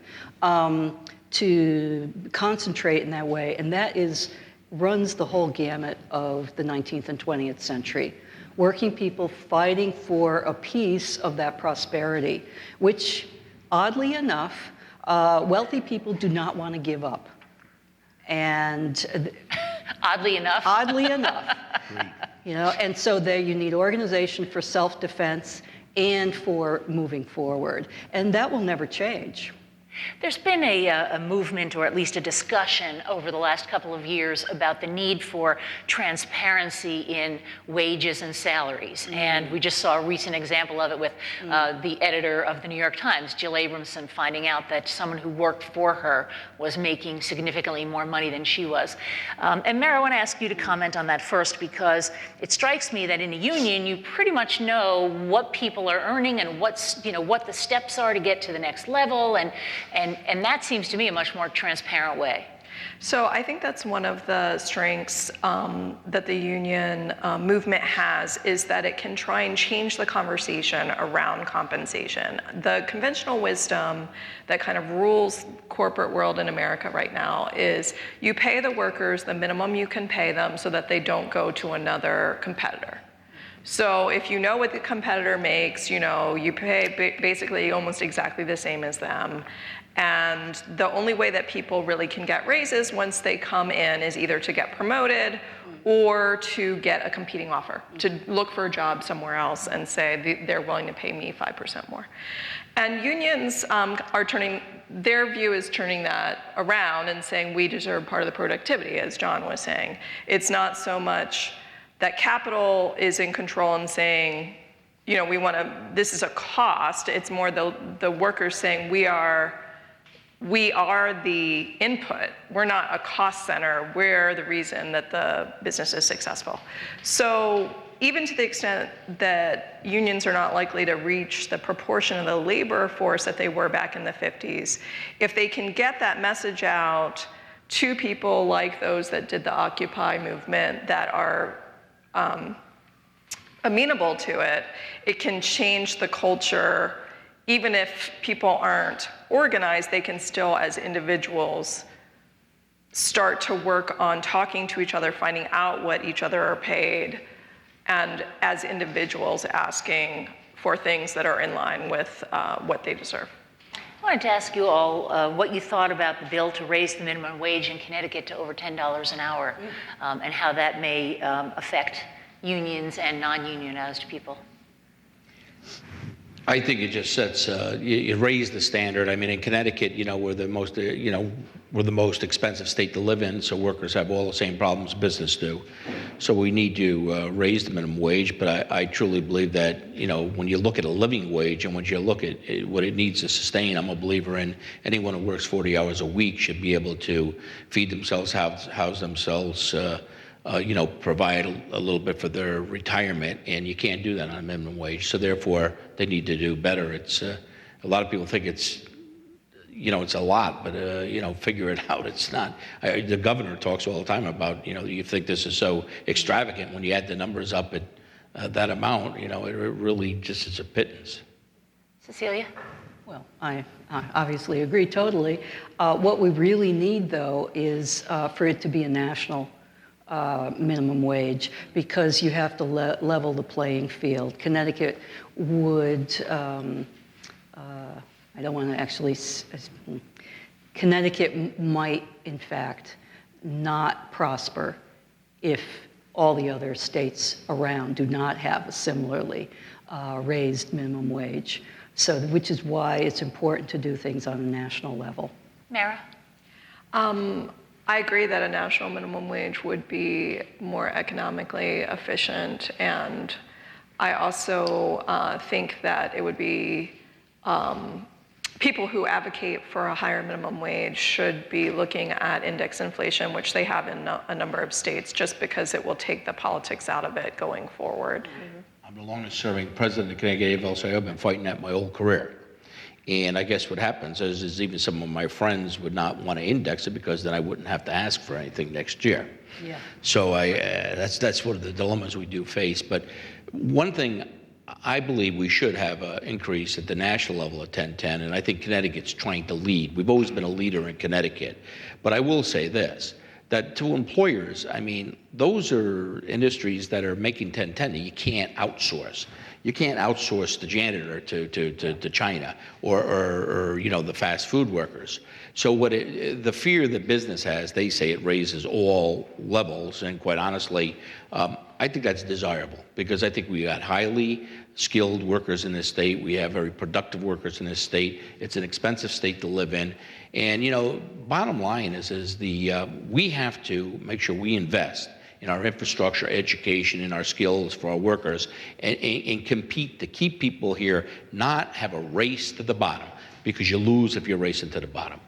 to concentrate in that way? And that is runs the whole gamut of the 19th and 20th century. Working people fighting for a piece of that prosperity, which, oddly enough, wealthy people do not want to give up. And Oddly enough. oddly enough, and so there you need organization for self-defense and for moving forward. And that will never change. There's been a movement, or at least a discussion over the last couple of years about the need for transparency in wages and salaries. And we just saw a recent example of it with the editor of the New York Times, Jill Abramson, finding out that someone who worked for her was making significantly more money than she was. And Mara, I want to ask you to comment on that first, because it strikes me that in a union, you pretty much know what people are earning and what the steps are to get to the next level. And that seems to me a much more transparent way. So I think that's one of the strengths that the union movement has, is that it can try and change the conversation around compensation. The conventional wisdom that kind of rules corporate world in America right now is you pay the workers the minimum you can pay them so that they don't go to another competitor. So if you know what the competitor makes, you pay basically almost exactly the same as them. And the only way that people really can get raises once they come in is either to get promoted or to get a competing offer, to look for a job somewhere else and say they're willing to pay me 5% more. And unions their view is turning that around and saying we deserve part of the productivity, as John was saying. It's not so much that capital is in control and saying, this is a cost. It's more the workers saying we are the input. We're not a cost center. We're the reason that the business is successful. So even to the extent that unions are not likely to reach the proportion of the labor force that they were back in the 50s, if they can get that message out to people like those that did the Occupy movement that are amenable to it, it can change the culture. Even if people aren't organized, they can still, as individuals, start to work on talking to each other, finding out what each other are paid, and as individuals asking for things that are in line with what they deserve. I wanted to ask you all what you thought about the bill to raise the minimum wage in Connecticut to over $10 an hour, and how that may affect unions and non-unionized people. I think it just sets, you raise the standard. I mean, in Connecticut, we're the most expensive state to live in, so workers have all the same problems business do. So we need to raise the minimum wage, but I truly believe that, when you look at a living wage and when you look at what it needs to sustain, I'm a believer in anyone who works 40 hours a week should be able to feed themselves, house themselves, provide a little bit for their retirement, and you can't do that on a minimum wage. So therefore, they need to do better. It's a lot of people think it's a lot, but figure it out. It's not. The governor talks all the time about you think this is so extravagant. When you add the numbers up at that amount, it really just is a pittance. Cecilia? Well, I obviously agree totally. What we really need, though, is for it to be a national minimum wage, because you have to level the playing field. Connecticut would, I don't want to actually, Connecticut might, in fact, not prosper if all the other states around do not have a similarly raised minimum wage. So, which is why it's important to do things on a national level. Mara? I agree that a national minimum wage would be more economically efficient, and I also think that it would be people who advocate for a higher minimum wage should be looking at index inflation, which they have in a number of states, just because it will take the politics out of it going forward. Mm-hmm. I'm the longest serving president of Connecticut AFL-CIO. I've been fighting that my whole career. And I guess what happens is even some of my friends would not want to index it, because then I wouldn't have to ask for anything next year. Yeah. So that's one of the dilemmas we do face. But one thing I believe we should have an increase at the national level of 1010, and I think Connecticut's trying to lead. We've always been a leader in Connecticut. But I will say this, that to employers, I mean, those are industries that are making 1010 that you can't outsource. You can't outsource the janitor to China or the fast food workers. So the fear that business has, they say it raises all levels, and quite honestly, I think that's desirable because I think we got highly skilled workers in this state. We have very productive workers in this state. It's an expensive state to live in. And, bottom line is we have to make sure we invest in our infrastructure, education, and our skills for our workers and compete to keep people here, not have a race to the bottom, because you lose if you're racing to the bottom.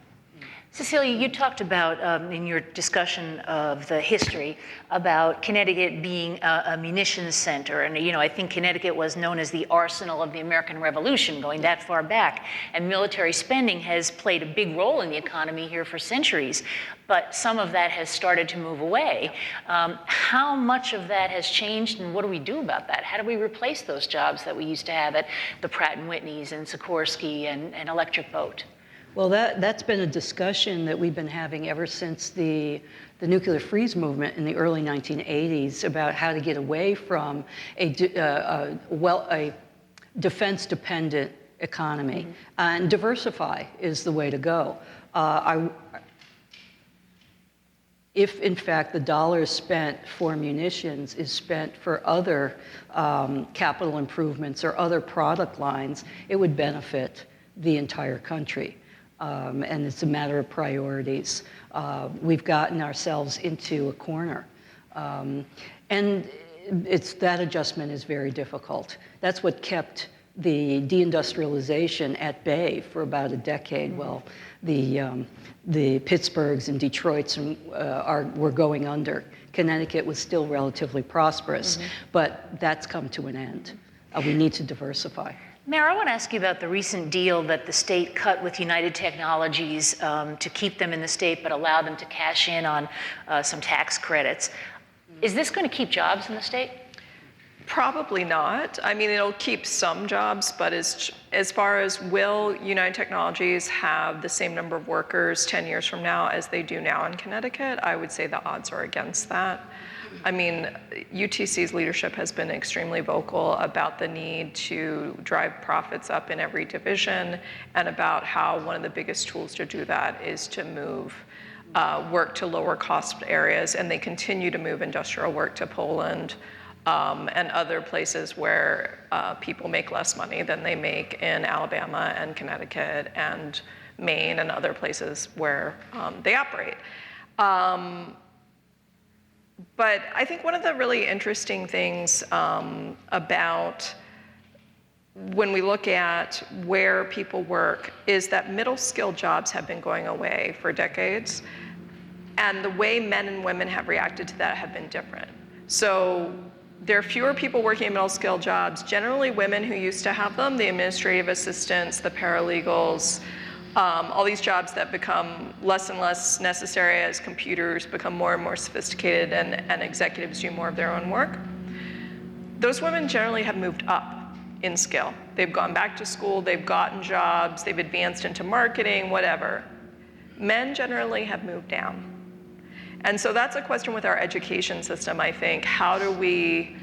Cecilia, you talked about, in your discussion of the history, about Connecticut being a munitions center. And, I think Connecticut was known as the arsenal of the American Revolution, going that far back. And military spending has played a big role in the economy here for centuries. But some of that has started to move away. How much of that has changed, and what do we do about that? How do we replace those jobs that we used to have at the Pratt & Whitney's and Sikorsky and Electric Boat? Well, that's been a discussion that we've been having ever since the nuclear freeze movement in the early 1980s about how to get away from a defense-dependent economy. Mm-hmm. And diversify is the way to go. If, in fact, the dollars spent for munitions is spent for other capital improvements or other product lines, it would benefit the entire country. And it's a matter of priorities. We've gotten ourselves into a corner. And that adjustment is very difficult. That's what kept the deindustrialization at bay for about a decade. Well, the Pittsburghs and Detroits were going under. Connecticut was still relatively prosperous, but that's come to an end. We need to diversify. Mayor, I want to ask you about the recent deal that the state cut with United Technologies to keep them in the state but allow them to cash in on some tax credits. Is this going to keep jobs in the state? Probably not. I mean, it'll keep some jobs, but as far as will United Technologies have the same number of workers 10 years from now as they do now in Connecticut, I would say the odds are against that. I mean, UTC's leadership has been extremely vocal about the need to drive profits up in every division and about how one of the biggest tools to do that is to move work to lower cost areas, and they continue to move industrial work to Poland and other places where people make less money than they make in Alabama and Connecticut and Maine and other places where they operate. But I think one of the really interesting things about when we look at where people work is that middle-skilled jobs have been going away for decades, and the way men and women have reacted to that have been different. So there are fewer people working in middle-skilled jobs, generally women who used to have them, the administrative assistants, the paralegals, all these jobs that become less and less necessary as computers become more and more sophisticated and executives do more of their own work. Those women generally have moved up in skill. They've gone back to school, they've gotten jobs, they've advanced into marketing, whatever. Men generally have moved down. And so that's a question with our education system, I think. How do we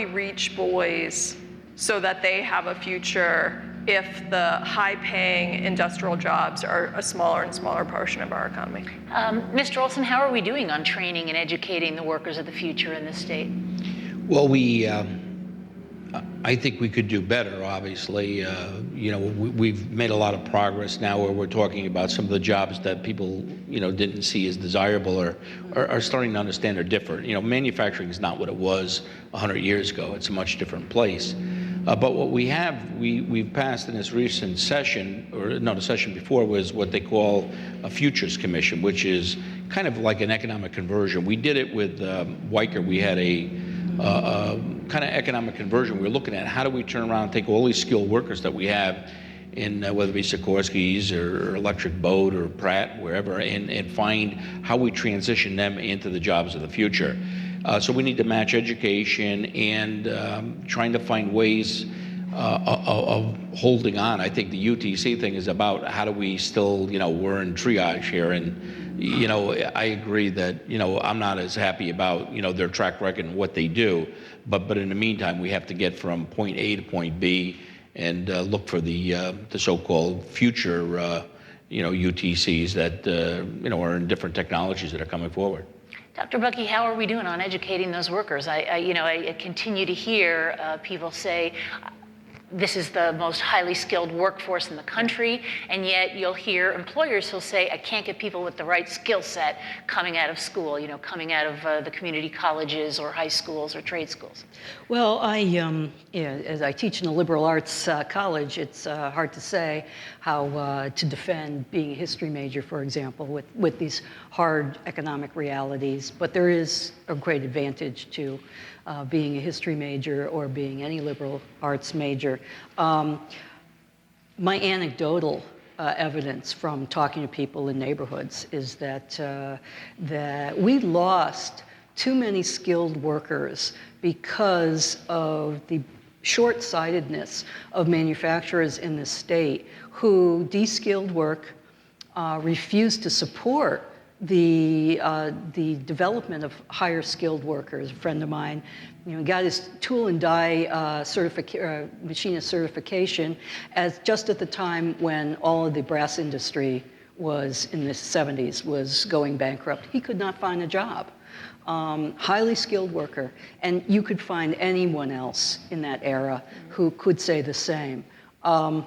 reach boys so that they have a future if the high-paying industrial jobs are a smaller and smaller portion of our economy? Mr. Olson, how are we doing on training and educating the workers of the future in this state? Well, I think we could do better, obviously. We've made a lot of progress now where we're talking about some of the jobs that people, didn't see as desirable or are starting to understand are different. Manufacturing is not what it was 100 years ago. It's a much different place. But what we've passed in this recent session, the session before, was what they call a Futures Commission, which is kind of like an economic conversion. We did it with Weicker. We had a kind of economic conversion. We were looking at how do we turn around and take all these skilled workers that we have in whether it be Sikorsky's or Electric Boat or Pratt, wherever, and find how we transition them into the jobs of the future. So we need to match education and trying to find ways of holding on. I think the UTC thing is about how do we still, we're in triage here, and I agree that, I'm not as happy about, their track record and what they do. But in the meantime, we have to get from point A to point B and look for the so-called future, UTCs that, are in different technologies that are coming forward. Dr. Bucky, how are we doing on educating those workers? I continue to hear people say, this is the most highly skilled workforce in the country, and yet you'll hear employers who'll say, I can't get people with the right skill set coming out of school, coming out of the community colleges or high schools or trade schools. Well, as I teach in a liberal arts college, it's hard to say how to defend being a history major, for example, with these hard economic realities. But there is a great advantage to being a history major or being any liberal arts major. My anecdotal evidence from talking to people in neighborhoods is that we lost too many skilled workers because of the short-sightedness of manufacturers in the state who de-skilled work, refused to support the development of higher skilled workers. A friend of mine, got his tool and die machinist certification just at the time when all of the brass industry was in the 70s was going bankrupt. He could not find a job. Highly skilled worker, and you could find anyone else in that era who could say the same. And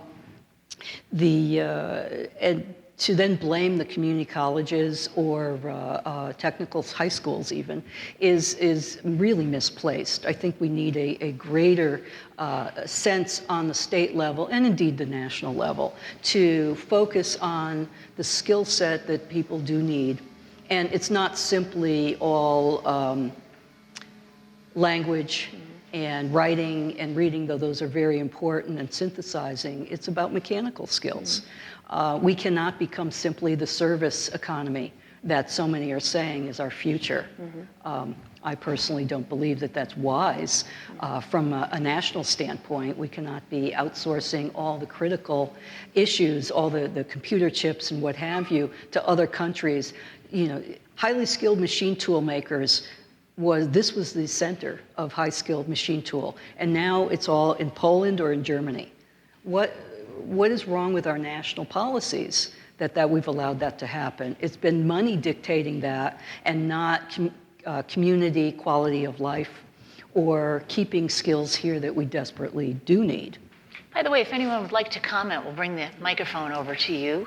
to then blame the community colleges or technical high schools even is really misplaced. I think we need a greater sense on the state level and indeed the national level to focus on the skill set that people do need. And it's not simply all language and writing and reading, though those are very important, and synthesizing. It's about mechanical skills. We cannot become simply the service economy that so many are saying is our future. I personally don't believe that that's wise. From a national standpoint, we cannot be outsourcing all the critical issues, all the computer chips and what have you, to other countries. Highly skilled machine tool makers this was the center of high skilled machine tool, and now it's all in Poland or in Germany. What is wrong with our national policies that we've allowed that to happen? It's been money dictating that, and not community quality of life or keeping skills here that we desperately do need. By the way, if anyone would like to comment, we'll bring the microphone over to you.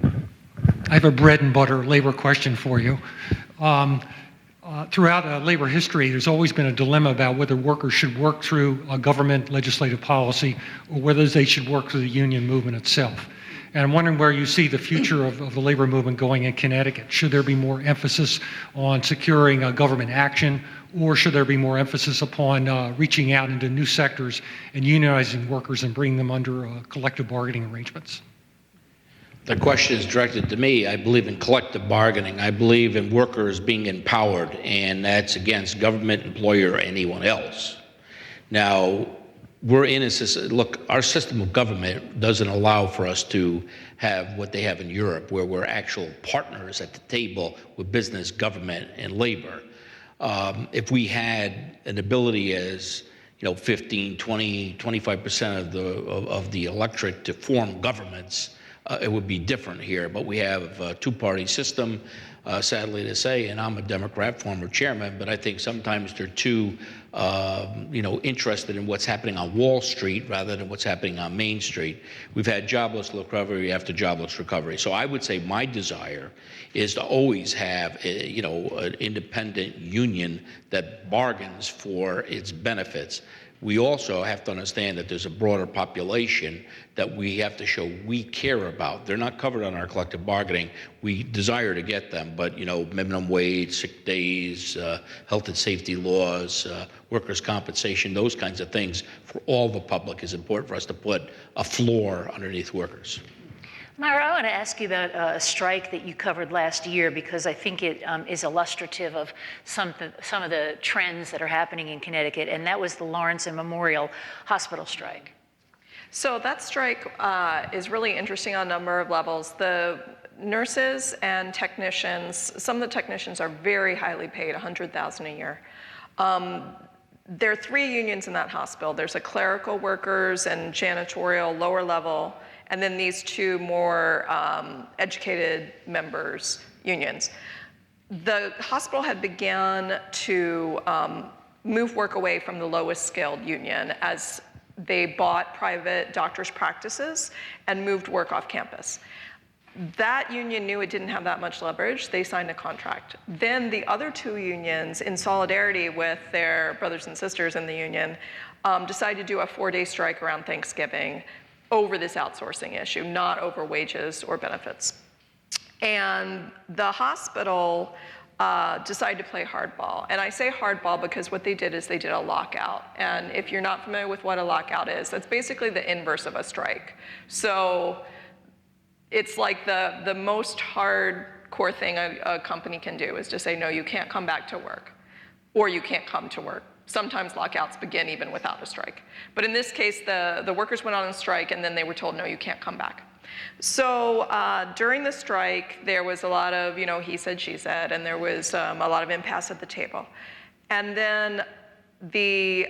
I have a bread and butter labor question for you. Throughout labor history, there's always been a dilemma about whether workers should work through a government legislative policy or whether they should work through the union movement itself. And I'm wondering where you see the future of the labor movement going in Connecticut. Should there be more emphasis on securing government action, or should there be more emphasis upon reaching out into new sectors and unionizing workers and bringing them under collective bargaining arrangements? The question is directed to me. I believe in collective bargaining. I believe in workers being empowered, and that's against government, employer, or anyone else. Now, we're in a system. Look, our system of government doesn't allow for us to have what they have in Europe, where we're actual partners at the table with business, government, and labor. If we had an ability as 15, 20, 25% of the electorate to form governments, it would be different here. But we have a two-party system, sadly to say, and I'm a Democrat, former chairman, but I think sometimes they're too interested in what's happening on Wall Street rather than what's happening on Main Street. We've had jobless recovery after jobless recovery. So I would say my desire is to always have an independent union that bargains for its benefits. We also have to understand that there's a broader population that we have to show we care about. They're not covered on our collective bargaining. We desire to get them, but minimum wage, sick days, health and safety laws, workers' compensation, those kinds of things for all the public is important for us to put a floor underneath workers. Myra, I want to ask you about a strike that you covered last year, because I think it is illustrative of some of the trends that are happening in Connecticut, and that was the Lawrence and Memorial Hospital strike. So that strike is really interesting on a number of levels. The nurses and technicians, some of the technicians are very highly paid, $100,000 a year. There are 3 unions in that hospital. There's a clerical workers and janitorial lower level, and then these 2 more educated members unions. The hospital had begun to move work away from the lowest scaled union as they bought private doctors' practices and moved work off campus. That union knew it didn't have that much leverage. They signed a contract. Then the other 2 unions, in solidarity with their brothers and sisters in the union, decided to do a 4-day strike around Thanksgiving over this outsourcing issue, not over wages or benefits. And the hospital decided to play hardball. And I say hardball because what they did is they did a lockout. And if you're not familiar with what a lockout is, that's basically the inverse of a strike. So it's like the most hardcore thing a company can do is to say, no, you can't come back to work, or you can't come to work. Sometimes lockouts begin even without a strike. But in this case, the workers went on a strike, and then they were told, no, you can't come back. So during the strike, there was a lot of, he said, she said, and there was a lot of impasse at the table. And then the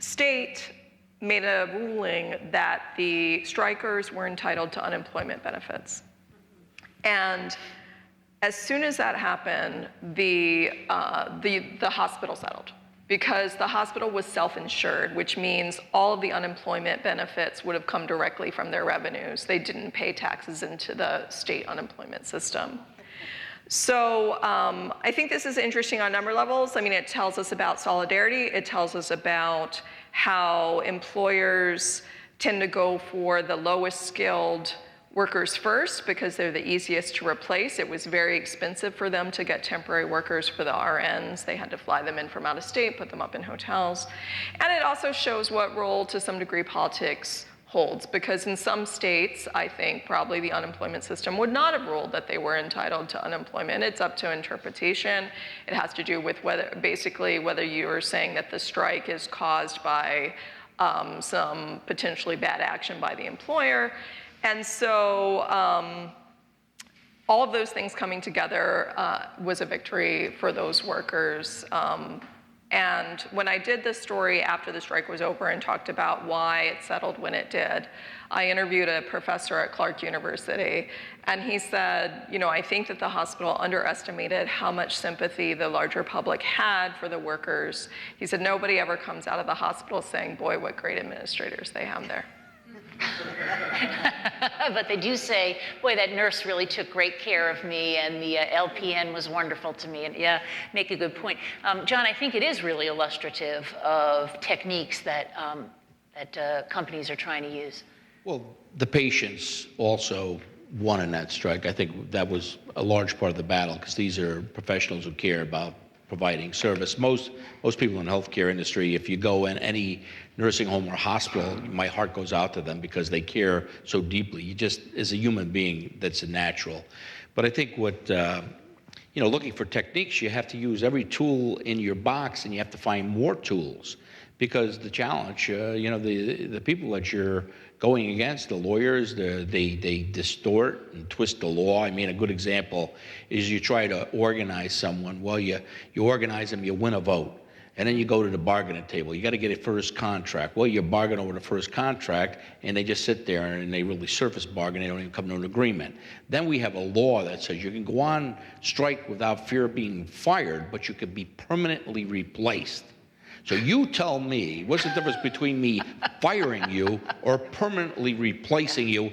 state made a ruling that the strikers were entitled to unemployment benefits. And as soon as that happened, the hospital settled, because the hospital was self-insured, which means all of the unemployment benefits would have come directly from their revenues. They didn't pay taxes into the state unemployment system. So I think this is interesting on a number of levels. I mean, it tells us about solidarity. It tells us about how employers tend to go for the lowest skilled workers first because they're the easiest to replace. It was very expensive for them to get temporary workers for the RNs. They had to fly them in from out of state, put them up in hotels. And it also shows what role, to some degree, politics holds, because in some states, I think probably the unemployment system would not have ruled that they were entitled to unemployment. It's up to interpretation. It has to do with whether you're saying that the strike is caused by some potentially bad action by the employer. And so all of those things coming together was a victory for those workers. And when I did this story after the strike was over and talked about why it settled when it did, I interviewed a professor at Clark University, and he said, I think that the hospital underestimated how much sympathy the larger public had for the workers. He said, nobody ever comes out of the hospital saying, boy, what great administrators they have there. But they do say, boy, that nurse really took great care of me, and the LPN was wonderful to me. And yeah, make a good point. John, I think it is really illustrative of techniques that, companies are trying to use. Well, the patients also won in that strike. I think that was a large part of the battle, because these are professionals who care about providing service. Most people in the healthcare industry, if you go in any nursing home or hospital, my heart goes out to them because they care so deeply. You just, as a human being, that's a natural. But I think what, looking for techniques, you have to use every tool in your box, and you have to find more tools, because the challenge, the people that you're going against, the lawyers, they distort and twist the law. I mean, a good example is you try to organize someone. Well, you organize them, you win a vote, and then you go to the bargaining table. You got to get a first contract. Well, you bargain over the first contract, and they just sit there and they really surface bargain. They don't even come to an agreement. Then we have a law that says you can go on strike without fear of being fired, but you could be permanently replaced. So you tell me, what's the difference between me firing you or permanently replacing you?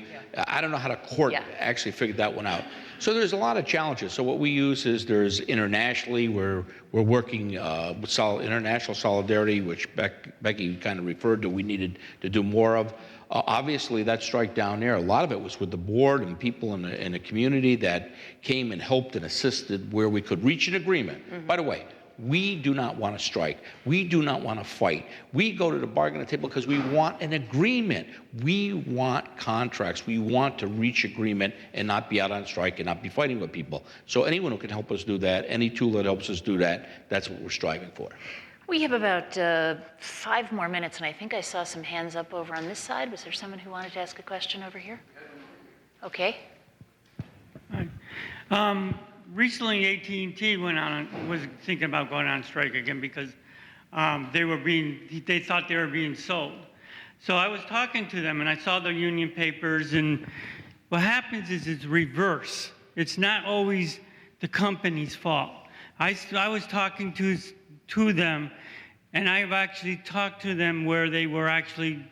I don't know how the court actually figured that one out. So there's a lot of challenges. So what we use is there's internationally, we're working with international solidarity, which Becky kind of referred to, we needed to do more of. Obviously, that strike down there, a lot of it was with the board and people in the community that came and helped and assisted where we could reach an agreement. Mm-hmm. By the way, we do not want to strike. We do not want to fight. We go to the bargaining table because we want an agreement. We want contracts. We want to reach agreement and not be out on strike and not be fighting with people. So anyone who can help us do that, any tool that helps us do that, that's what we're striving for. We have about 5 more minutes, and I think I saw some hands up over on this side. Was there someone who wanted to ask a question over here? Okay. Recently, AT&T was thinking about going on strike again because they thought they were being sold. So I was talking to them, and I saw the union papers, and what happens is it's reverse. It's not always the company's fault. I was talking to them, and I've actually talked to them where they were actually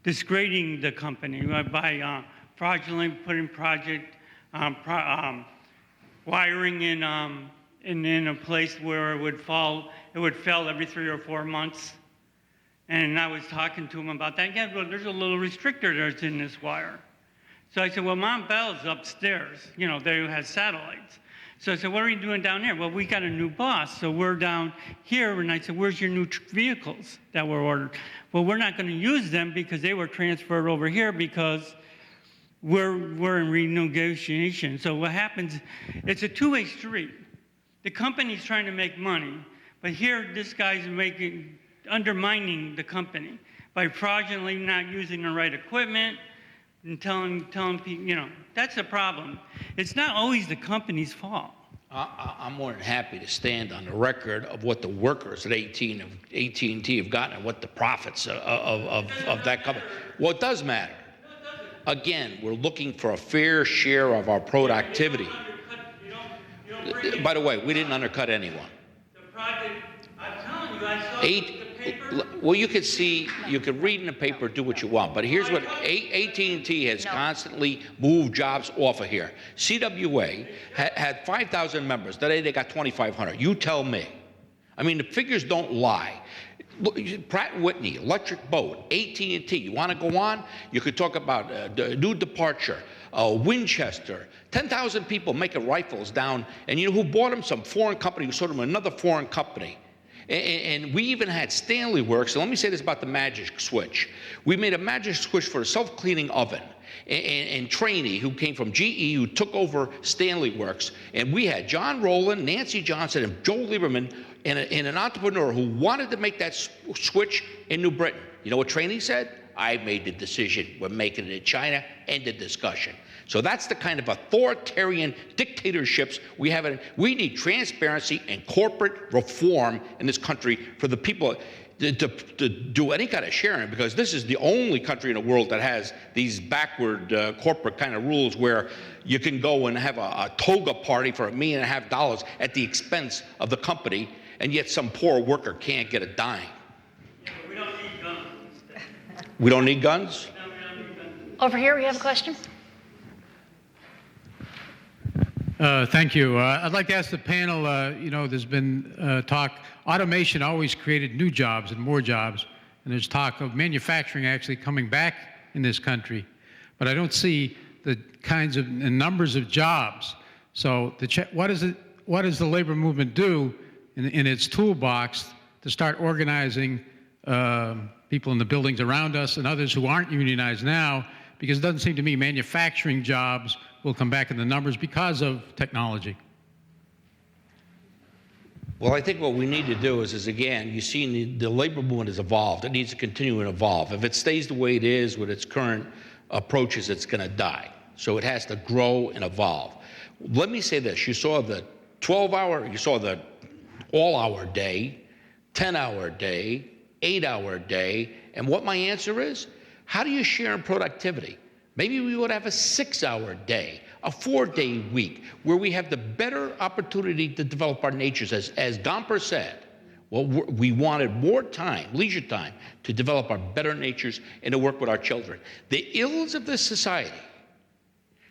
disgrading the company by fraudulently putting wiring in a place where it would fail every 3 or 4 months. And I was talking to him about that. Yeah, well, there's a little restrictor that's in this wire. So I said, well, Mount Bell's upstairs. You know, they have satellites. So I said, what are you doing down there? Well, we got a new boss, so we're down here. And I said, where's your new vehicles that were ordered? Well, we're not going to use them because they were transferred over here because we're in renegotiation. So what happens, it's a two-way street. The company's trying to make money, but here this guy's undermining the company by fraudulently not using the right equipment and telling people, you know, that's the problem. It's not always the company's fault. I'm more than happy to stand on the record of what the workers at AT&T have gotten and what the profits of that company. Well, it does matter. Again, we're looking for a fair share of our productivity. By the way, we didn't undercut anyone. The project, I'm telling you, I saw the paper. Well, you could see, you could read in the paper, do what you want, but here's what AT&T has constantly moved jobs off of here. CWA had 5,000 members. Today they got 2,500. You tell me. I mean, the figures don't lie. Look, Pratt & Whitney, Electric Boat, AT&T. You want to go on? You could talk about New Departure, Winchester. 10,000 people making rifles down, and you know who bought them? Some foreign company who sold them another foreign company. And we even had Stanley Works. So let me say this about the Magic Switch. We made a Magic Switch for a self-cleaning oven. And Trainee, who came from GE, who took over Stanley Works. And we had John Rowland, Nancy Johnson, and Joe Lieberman, and an entrepreneur who wanted to make that switch in New Britain. You know what Trainee said? I made the decision. We're making it in China. End of discussion. So that's the kind of authoritarian dictatorships we have. We need transparency and corporate reform in this country for the people to do any kind of sharing, because this is the only country in the world that has these backward corporate kind of rules where you can go and have a toga party for $1.5 million at the expense of the company, and yet some poor worker can't get a dime. Yeah, but we don't need guns. We don't need guns? No, we don't need guns. Over here, we have a question. Thank you. I'd like to ask the panel, there's been talk, automation always created new jobs and more jobs, and there's talk of manufacturing actually coming back in this country, but I don't see the kinds of and numbers of jobs. So what does the labor movement do in its toolbox to start organizing people in the buildings around us and others who aren't unionized now? Because it doesn't seem to me manufacturing jobs will come back in the numbers because of technology. Well, I think what we need to do is again, you see the labor movement has evolved. It needs to continue and evolve. If it stays the way it is with its current approaches, it's going to die. So it has to grow and evolve. Let me say this. You saw the 12-hour, you saw the all-hour day, 10-hour day, 8-hour day, and what my answer is, how do you share in productivity? Maybe we would have a 6-hour day, a 4-day week, where we have the better opportunity to develop our natures. As Gomper said, well, we wanted more time, leisure time, to develop our better natures and to work with our children. The ills of this society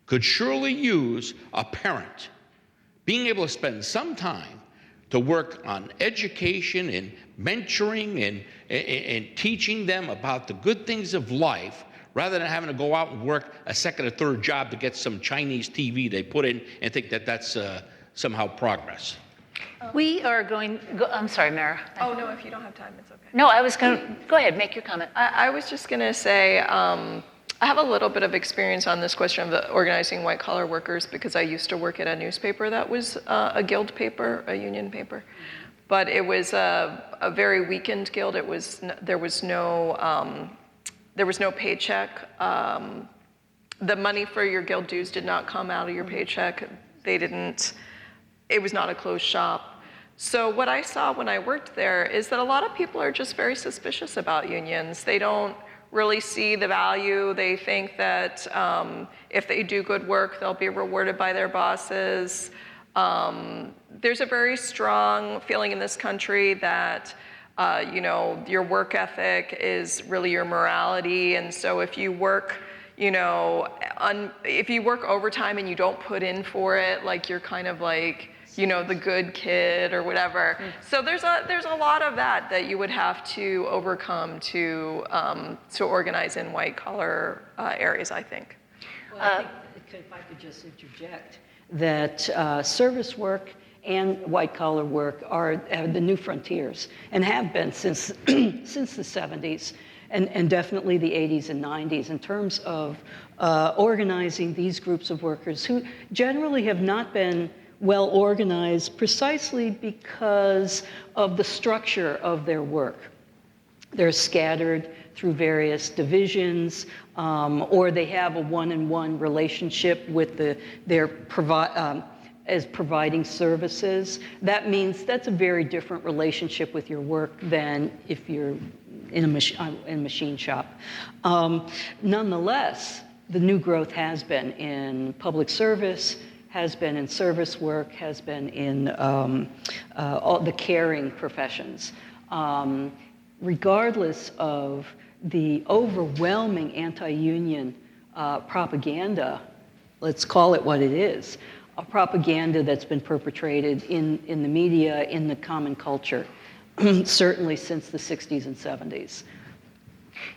could surely use a parent being able to spend some time to work on education and mentoring and teaching them about the good things of life, rather than having to go out and work a second or third job to get some Chinese TV they put in and think that that's somehow progress. We are I'm sorry, Mara. Oh, no, if you don't have time, it's okay. No, I was going to, go ahead, make your comment. I was just going to say, I have a little bit of experience on this question of the organizing white-collar workers because I used to work at a newspaper that was a guild paper, a union paper. but it was a very weakened guild. There was no paycheck. The money for your guild dues did not come out of your paycheck. It was not a closed shop. So what I saw when I worked there is that a lot of people are just very suspicious about unions. They don't really see the value. They think that if they do good work, they'll be rewarded by their bosses. There's a very strong feeling in this country that your work ethic is really your morality, and so if you work if you work overtime and you don't put in for it, like you're kind of like, the good kid or whatever. So there's a lot of that you would have to overcome to organize in white collar areas, I think. Well, I think if I could just interject, that service work and white collar work are the new frontiers and have been since the 70s. And definitely the 80s and 90s in terms of organizing these groups of workers who generally have not been well organized precisely because of the structure of their work. They're scattered through various divisions, or they have a one-on-one relationship with as providing services. That means that's a very different relationship with your work than if you're in a machine shop. Nonetheless, the new growth has been in public service, has been in service work, has been in all the caring professions. Regardless of the overwhelming anti-union propaganda, let's call it what it is, a propaganda that's been perpetrated in the media, in the common culture, certainly since the 60s and 70s.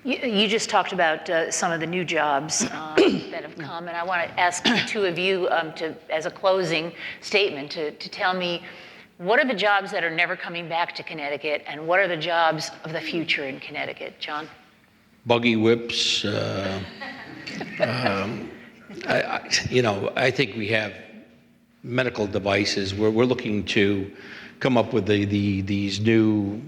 You just talked about some of the new jobs that have come, and I want to ask the two of you as a closing statement to tell me, what are the jobs that are never coming back to Connecticut, and what are the jobs of the future in Connecticut? John? Buggy whips. I think we have medical devices. We're looking to come up with these new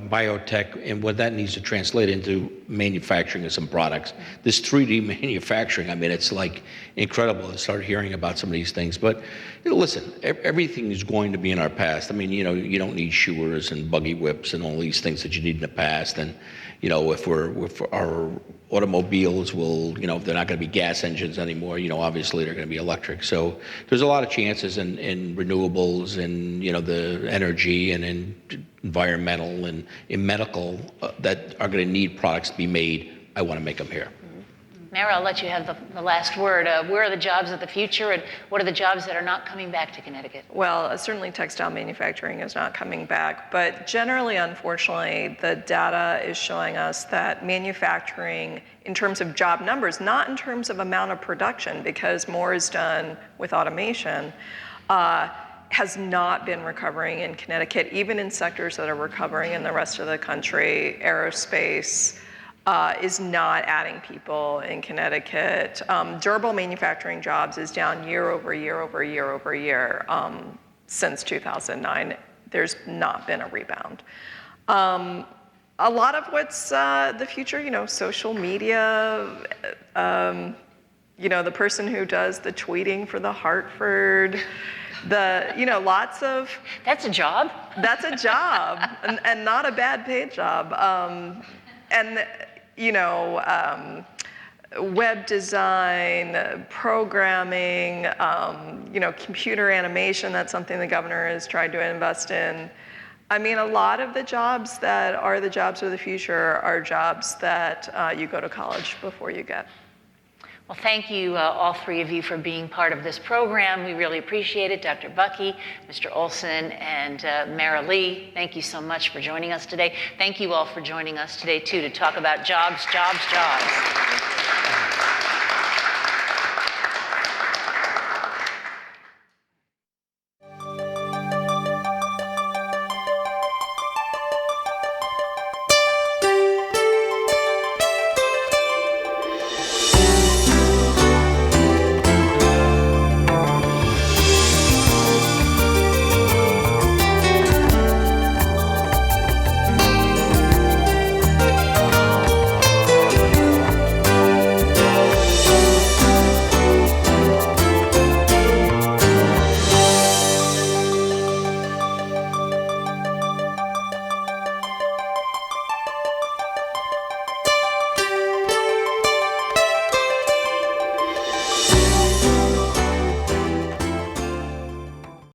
biotech, and what that needs to translate into manufacturing of some products. This 3D manufacturing, I mean, it's like incredible to start hearing about some of these things. But listen, everything is going to be in our past. I mean, you don't need shoers and buggy whips and all these things that you need in the past. And if our automobiles will, if they're not going to be gas engines anymore, obviously they're going to be electric. So there's a lot of chances in renewables and, the energy and in environmental and in medical that are going to need products to be made. I want to make them here. Mara, I'll let you have the last word. Where are the jobs of the future, and what are the jobs that are not coming back to Connecticut? Well, certainly textile manufacturing is not coming back, but generally, unfortunately, the data is showing us that manufacturing, in terms of job numbers, not in terms of amount of production, because more is done with automation, has not been recovering in Connecticut, even in sectors that are recovering in the rest of the country. Aerospace is not adding people in Connecticut. Durable manufacturing jobs is down year over year over year over year since 2009. There's not been a rebound. A lot of what's the future, social media, the person who does the tweeting for the Hartford, lots of... That's a job. That's a job, and not a bad paid job. Web design, programming, computer animation, that's something the governor has tried to invest in. I mean, a lot of the jobs that are the jobs of the future are jobs that you go to college before you get. Well, thank you, all three of you, for being part of this program. We really appreciate it. Dr. Bucky, Mr. Olson, and Mara Lee, thank you so much for joining us today. Thank you all for joining us today, too, to talk about jobs, jobs, jobs.